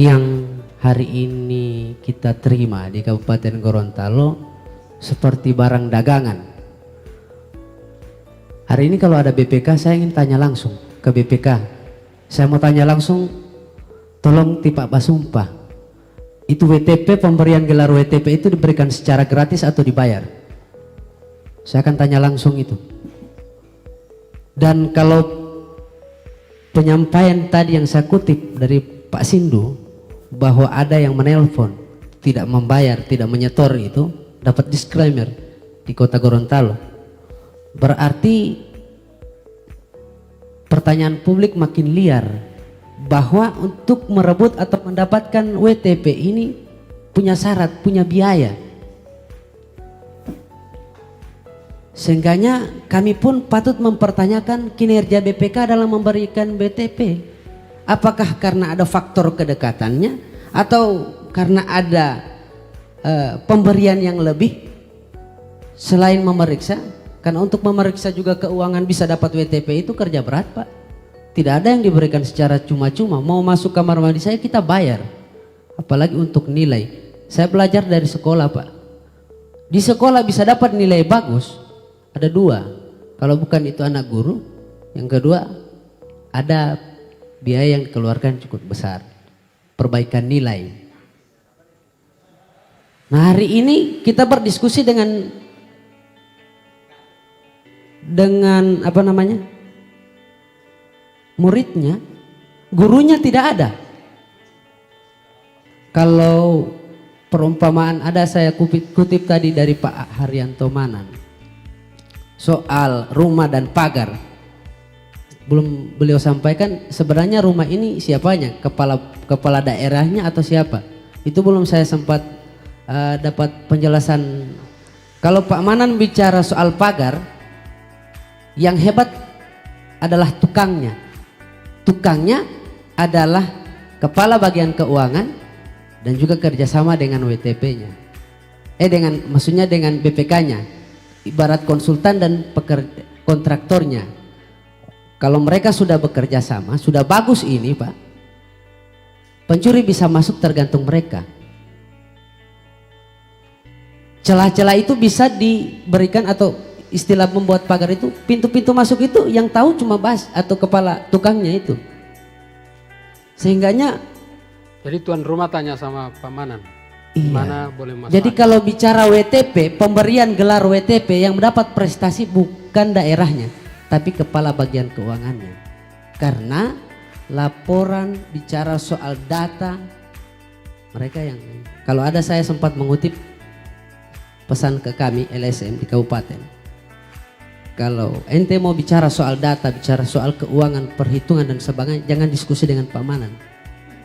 yang hari ini kita terima di Kabupaten Gorontalo seperti barang dagangan. Hari ini kalau ada BPK saya ingin tanya langsung ke BPK. Saya mau tanya langsung, tolong Pak Basumpah, itu WTP, pemberian gelar WTP itu diberikan secara gratis atau dibayar? Saya akan tanya langsung itu. Dan kalau penyampaian tadi yang saya kutip dari Pak Sindu bahwa ada yang menelpon tidak membayar, tidak menyetor, itu dapat disclaimer di Kota Gorontalo. Berarti pertanyaan publik makin liar bahwa untuk merebut atau mendapatkan WTP ini punya syarat, punya biaya. Sehingganya kami pun patut mempertanyakan kinerja BPK dalam memberikan BTP. Apakah karena ada faktor kedekatannya atau karena ada pemberian yang lebih selain memeriksa? Karena untuk memeriksa juga keuangan bisa dapat WTP itu kerja berat Pak. Tidak ada yang diberikan secara cuma-cuma. Mau masuk kamar mandi saya kita bayar. Apalagi untuk nilai. Saya belajar dari sekolah Pak. Di sekolah bisa dapat nilai bagus. Ada 2. Kalau bukan itu anak guru. Yang kedua ada biaya yang dikeluarkan cukup besar. Perbaikan nilai. Nah hari ini kita berdiskusi dengan apa namanya, muridnya, gurunya tidak ada. Kalau perumpamaan ada saya kutip tadi dari Pak Haryanto Manan soal rumah dan pagar. Belum beliau sampaikan sebenarnya rumah ini siapanya, kepala daerahnya atau siapa? Itu belum saya sempat dapat penjelasan Kalau Pak Manan bicara soal pagar, yang hebat adalah tukangnya. Tukangnya adalah kepala bagian keuangan dan juga kerjasama dengan WTP-nya. Maksudnya dengan BPK-nya, ibarat konsultan dan kontraktornya. Kalau mereka sudah bekerja sama, sudah bagus ini Pak, pencuri bisa masuk tergantung mereka. Celah-celah itu bisa diberikan, atau istilah membuat pagar itu, pintu-pintu masuk itu yang tahu cuma bas atau kepala tukangnya itu. Sehingganya Jadi tuan rumah tanya sama Pak Manan, iya. mana boleh masuk. Jadi kalau bicara WTP, pemberian gelar WTP yang mendapat prestasi bukan daerahnya, tapi kepala bagian keuangannya. Karena laporan bicara soal data, mereka yang, kalau ada, saya sempat mengutip pesan ke kami LSM di kabupaten. Kalau ente mau bicara soal data, bicara soal keuangan, perhitungan dan sebagainya, jangan diskusi dengan Pak Manan.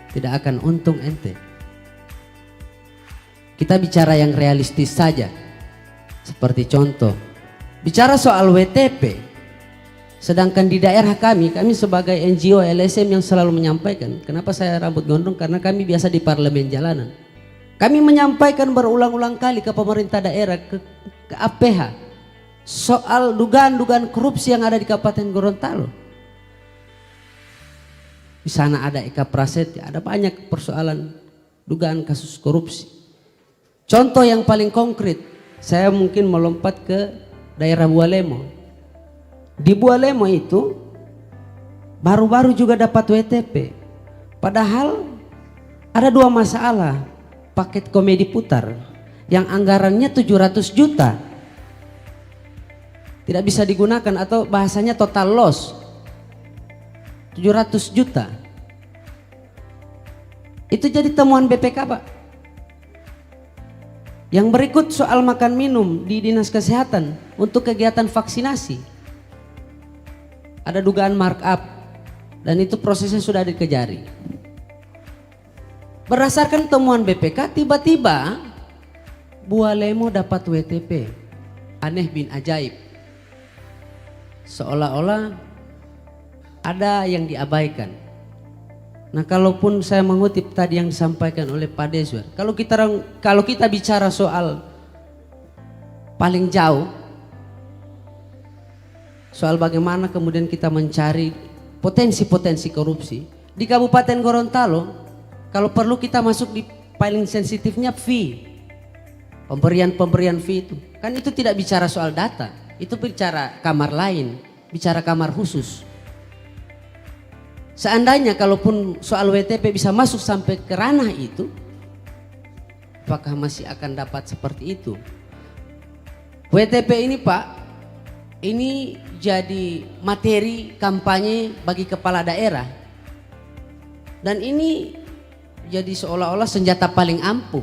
Tidak akan untung ente. Kita bicara yang realistis saja. Seperti contoh, bicara soal WTP, sedangkan di daerah kami sebagai NGO LSM yang selalu menyampaikan, kenapa saya rambut gondrong? Karena kami biasa di parlemen jalanan. Kami menyampaikan berulang-ulang kali ke pemerintah daerah, ke APH, soal dugaan-dugaan korupsi yang ada di Kabupaten Gorontalo. Di sana ada Eka Prasetya, ada banyak persoalan dugaan kasus korupsi. Contoh yang paling konkret, saya mungkin melompat ke daerah Bualemo. Di Bualemo itu baru-baru juga dapat WTP. Padahal ada 2 masalah. Paket komedi putar yang anggarannya 700 juta. Tidak bisa digunakan, atau bahasanya total loss. 700 juta. Itu jadi temuan BPK Pak. Yang berikut soal makan minum di Dinas Kesehatan untuk kegiatan vaksinasi. Ada dugaan markup dan itu prosesnya sudah dikejari. Berdasarkan temuan BPK, tiba-tiba Bualemo dapat WTP. Aneh bin ajaib. Seolah-olah ada yang diabaikan. Nah, kalaupun saya mengutip tadi yang disampaikan oleh Pak Deswer, kalau kita bicara soal paling jauh, soal bagaimana kemudian kita mencari potensi-potensi korupsi di Kabupaten Gorontalo, kalau perlu kita masuk di paling sensitifnya fee, pemberian fee itu, kan itu tidak bicara soal data, itu bicara kamar lain, bicara kamar khusus. Seandainya kalaupun soal WTP bisa masuk sampai ke ranah itu, apakah masih akan dapat seperti itu? WTP ini Pak, ini jadi materi kampanye bagi kepala daerah. Dan ini jadi seolah-olah senjata paling ampuh.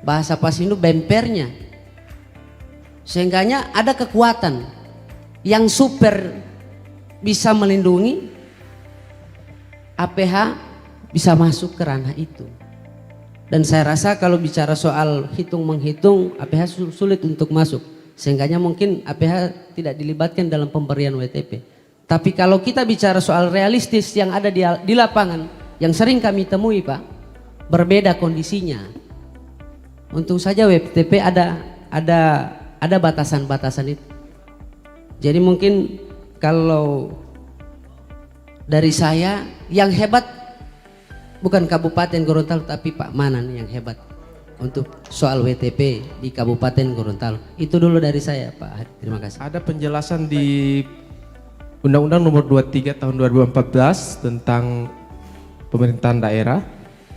Bahasa Pasindo bempernya. Sehingganya ada kekuatan yang super bisa melindungi APH bisa masuk ke ranah itu. Dan saya rasa kalau bicara soal hitung-menghitung, APH sulit untuk masuk. Sehingganya mungkin APH tidak dilibatkan dalam pemberian WTP. Tapi kalau kita bicara soal realistis yang ada di lapangan, yang sering kami temui Pak, berbeda kondisinya. Untung saja WTP ada batasan-batasan itu. Jadi mungkin kalau dari saya, yang hebat bukan Kabupaten Gorontalo tapi Pak Manan yang hebat untuk soal WTP di Kabupaten Gorontalo. Itu dulu dari saya Pak. Terima kasih. Ada penjelasan di Undang-Undang Nomor 23 Tahun 2014 tentang pemerintahan daerah,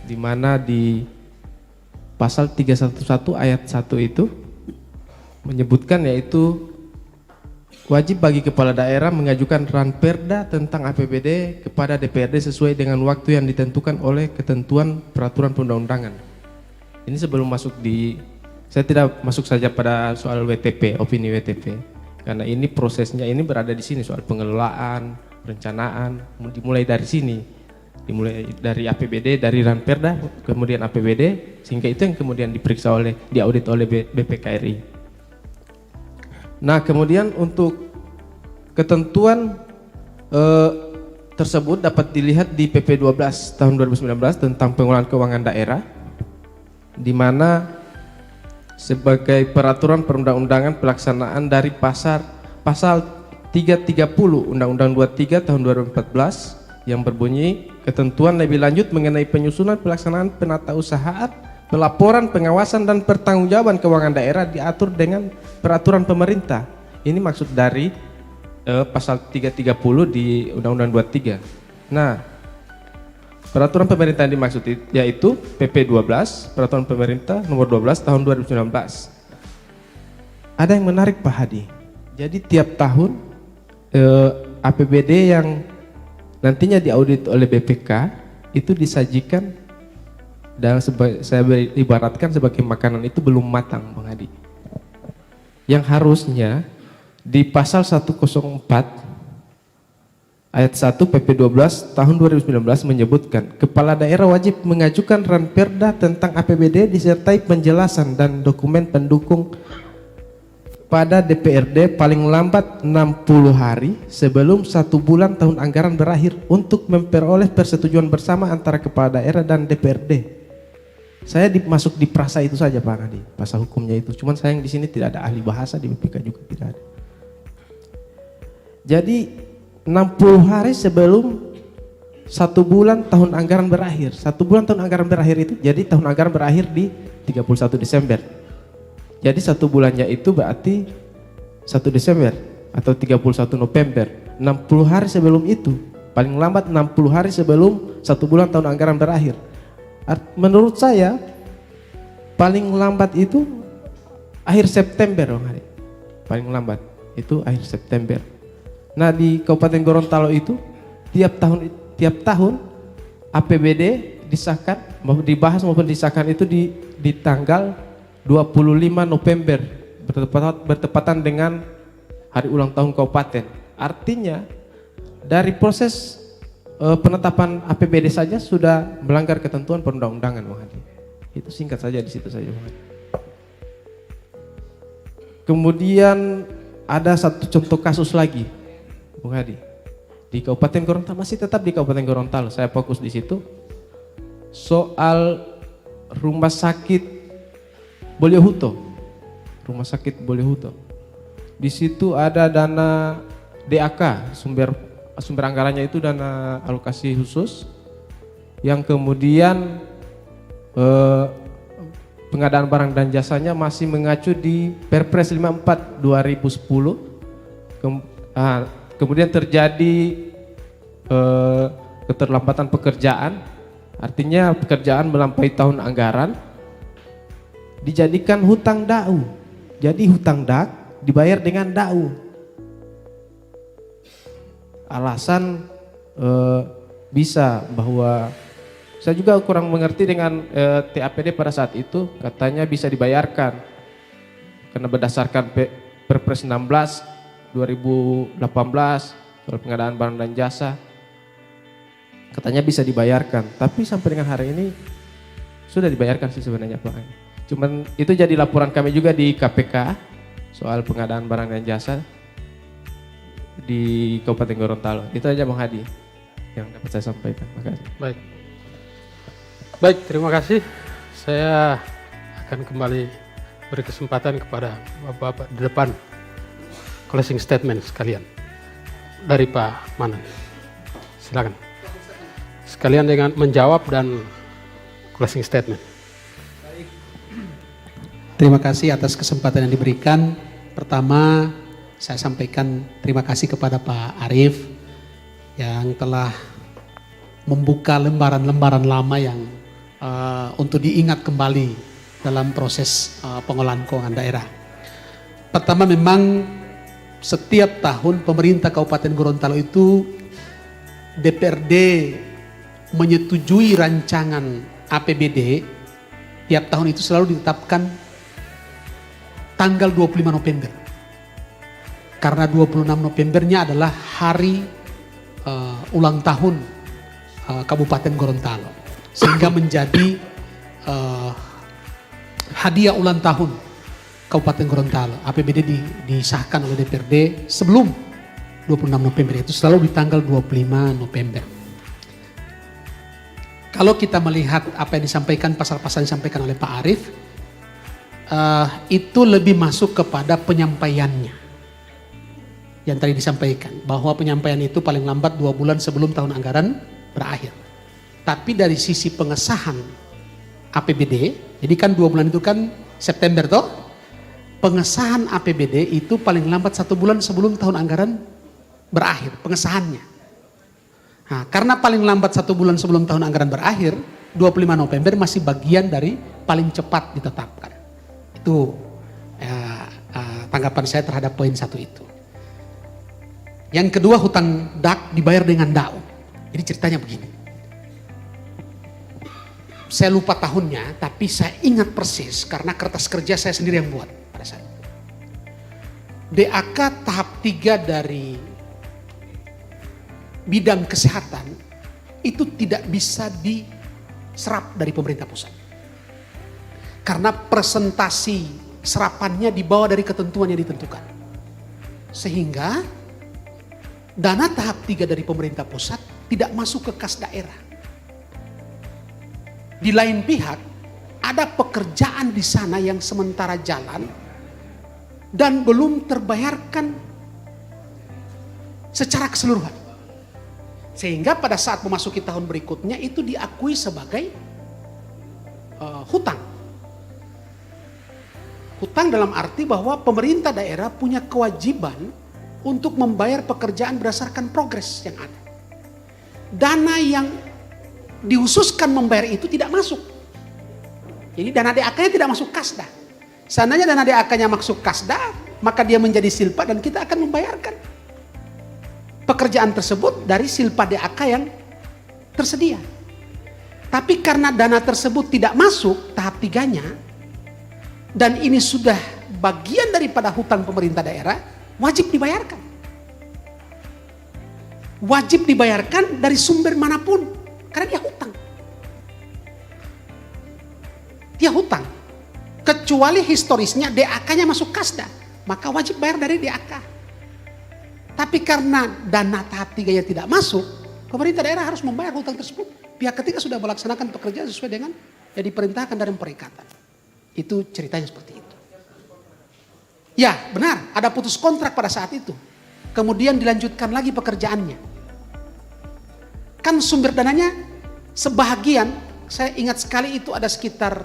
di mana di pasal 311 ayat 1 itu menyebutkan, yaitu wajib bagi kepala daerah mengajukan ranperda tentang APBD kepada DPRD sesuai dengan waktu yang ditentukan oleh ketentuan peraturan perundang-undangan. Ini sebelum masuk saya tidak masuk saja pada soal WTP, opini WTP, karena ini prosesnya ini berada di sini, soal pengelolaan, perencanaan, dimulai dari sini, dimulai dari APBD, dari ranperda, kemudian APBD, sehingga itu yang kemudian diperiksa diaudit oleh BPK RI. Nah, kemudian untuk ketentuan tersebut dapat dilihat di PP 12 tahun 2019 tentang pengelolaan keuangan daerah, di mana sebagai peraturan perundang-undangan pelaksanaan dari pasal 330 Undang-Undang 23 tahun 2014 yang berbunyi ketentuan lebih lanjut mengenai penyusunan pelaksanaan penatausahaan, pelaporan, pengawasan dan pertanggungjawaban keuangan daerah diatur dengan peraturan pemerintah. Ini maksud dari pasal 330 di Undang-Undang 23. Nah, peraturan pemerintah yang dimaksud yaitu PP 12, peraturan pemerintah nomor 12 tahun 2019. Ada yang menarik Pak Hadi. Jadi tiap tahun APBD yang nantinya diaudit oleh BPK itu disajikan dan saya ibaratkan sebagai makanan itu belum matang Bang Hadi. Yang harusnya di pasal 104 ayat 1 PP 12 tahun 2019 menyebutkan kepala daerah wajib mengajukan ranperda tentang APBD disertai penjelasan dan dokumen pendukung pada DPRD paling lambat 60 hari sebelum 1 bulan tahun anggaran berakhir untuk memperoleh persetujuan bersama antara kepala daerah dan DPRD. Saya masuk di prasa itu saja Pak Hadi, pasal hukumnya itu. Cuman sayang di sini tidak ada ahli bahasa, di BPK juga tidak ada. Jadi 60 hari sebelum 1 bulan tahun anggaran berakhir. 1 bulan tahun anggaran berakhir itu jadi tahun anggaran berakhir di 31 Desember. Jadi 1 bulannya itu berarti 1 Desember atau 31 November. 60 hari sebelum itu, paling lambat 60 hari sebelum 1 bulan tahun anggaran berakhir. Menurut saya paling lambat itu akhir September Bang Hadi. Paling lambat itu akhir September. Nah, di Kabupaten Gorontalo itu tiap tahun APBD disahkan, dibahas maupun disahkan itu di tanggal 25 November bertepatan dengan hari ulang tahun kabupaten. Artinya dari proses penetapan APBD saja sudah melanggar ketentuan perundang-undangan Bang Hadi. Itu singkat saja di situ saja Bang Hadi. Kemudian ada satu contoh kasus lagi Bung Hadi, di Kabupaten Gorontalo, masih tetap di Kabupaten Gorontalo, saya fokus di situ, soal rumah sakit Boliohuto, rumah sakit Boliohuto. Di situ ada dana DAK, sumber anggarannya itu dana alokasi khusus, yang kemudian pengadaan barang dan jasanya masih mengacu di Perpres 54 2010. Kemudian terjadi keterlambatan pekerjaan, artinya pekerjaan melampaui tahun anggaran, dijadikan hutang DAU. Jadi hutang DAK dibayar dengan DAU. Alasan bisa bahwa saya juga kurang mengerti dengan TAPD pada saat itu, katanya bisa dibayarkan karena berdasarkan Perpres 16 2018 soal pengadaan barang dan jasa, katanya bisa dibayarkan, tapi sampai dengan hari ini sudah dibayarkan sih sebenarnya Pak. Cuman itu jadi laporan kami juga di KPK soal pengadaan barang dan jasa di Kabupaten Gorontalo. Itu aja Bang Hadi yang dapat saya sampaikan. Makasih. Baik, terima kasih. Saya akan kembali beri kesempatan kepada Bapak-bapak di depan. Closing statement sekalian dari Pak Manan. Silakan. Sekalian dengan menjawab dan closing statement. Terima kasih atas kesempatan yang diberikan. Pertama, saya sampaikan terima kasih kepada Pak Arief yang telah membuka lembaran-lembaran lama yang untuk diingat kembali dalam proses pengolahan keuangan daerah. Pertama, memang setiap tahun pemerintah Kabupaten Gorontalo itu DPRD menyetujui rancangan APBD. Tiap tahun itu selalu ditetapkan tanggal 25 November. Karena 26 Novembernya adalah hari ulang tahun Kabupaten Gorontalo. Sehingga menjadi hadiah ulang tahun Kabupaten Gorontalo. APBD disahkan oleh DPRD sebelum 26 November, itu selalu di tanggal 25 November. Kalau kita melihat apa yang disampaikan, pasal-pasal yang disampaikan oleh Pak Arief, itu lebih masuk kepada penyampaiannya. Yang tadi disampaikan, bahwa penyampaian itu paling lambat 2 bulan sebelum tahun anggaran berakhir. Tapi dari sisi pengesahan APBD, jadi kan 2 bulan itu kan September toh, pengesahan APBD itu paling lambat 1 bulan sebelum tahun anggaran berakhir, pengesahannya. Nah, karena paling lambat 1 bulan sebelum tahun anggaran berakhir, 25 November masih bagian dari paling cepat ditetapkan. Itu tanggapan saya terhadap poin 1 itu. Yang kedua, hutang DAK dibayar dengan DAU. Jadi ceritanya begini. Saya lupa tahunnya, tapi saya ingat persis karena kertas kerja saya sendiri yang buat pada saat itu. DAK tahap 3 dari bidang kesehatan itu tidak bisa diserap dari pemerintah pusat. Karena presentasi serapannya di bawah dari ketentuan yang ditentukan. Sehingga dana tahap 3 dari pemerintah pusat tidak masuk ke kas daerah. Di lain pihak, ada pekerjaan di sana yang sementara jalan dan belum terbayarkan secara keseluruhan. Sehingga pada saat memasuki tahun berikutnya itu diakui sebagai hutang. Hutang dalam arti bahwa pemerintah daerah punya kewajiban untuk membayar pekerjaan berdasarkan progres yang ada. Dana yang dihususkan membayar itu tidak masuk. Jadi dana DAK-nya tidak masuk kasda. Seandainya dana DAK-nya masuk kasda, maka dia menjadi silpa dan kita akan membayarkan pekerjaan tersebut dari silpa DAK yang tersedia. Tapi karena dana tersebut tidak masuk tahap 3-nya, dan ini sudah bagian daripada hutang pemerintah daerah, wajib dibayarkan. Wajib dibayarkan dari sumber manapun. Karena dia hutang. Dia hutang. Kecuali historisnya DAK-nya masuk kasda. Maka wajib bayar dari DAK. Tapi karena dana tahap 3-nya tidak masuk, pemerintah daerah harus membayar hutang tersebut. Pihak ketiga sudah melaksanakan pekerjaan sesuai dengan yang diperintahkan dalam perikatan. Itu ceritanya seperti itu. Ya benar, ada putus kontrak pada saat itu. Kemudian dilanjutkan lagi pekerjaannya. Kan sumber dananya sebahagian, saya ingat sekali itu ada sekitar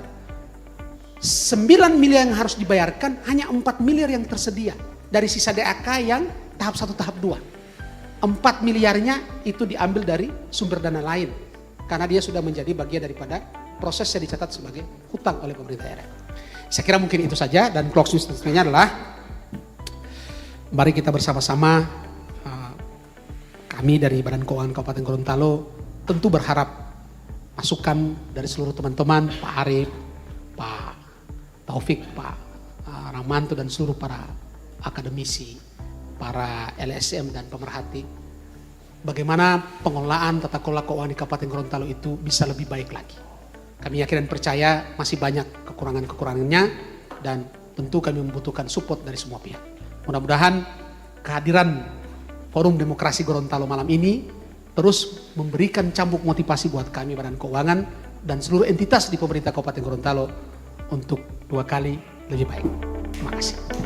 9 miliar yang harus dibayarkan, hanya 4 miliar yang tersedia dari sisa DAK yang tahap 1, tahap 2. 4 miliarnya itu diambil dari sumber dana lain, karena dia sudah menjadi bagian daripada proses yang dicatat sebagai hutang oleh pemerintah daerah. Saya kira mungkin itu saja, dan closing statement-nya adalah mari kita bersama-sama, kami dari Badan Keuangan Kabupaten Gorontalo tentu berharap masukan dari seluruh teman-teman, Pak Arief, Pak Taufik, Pak Rahmanto, dan seluruh para akademisi, para LSM dan pemerhati, bagaimana pengelolaan tata kelola keuangan di Kabupaten Gorontalo itu bisa lebih baik lagi. Kami yakin dan percaya masih banyak kekurangan-kekurangannya, dan tentu kami membutuhkan support dari semua pihak. Mudah-mudahan kehadiran Forum Demokrasi Gorontalo malam ini terus memberikan cambuk motivasi buat kami Badan Keuangan dan seluruh entitas di pemerintah Kabupaten Gorontalo untuk 2 kali lebih baik. Terima kasih.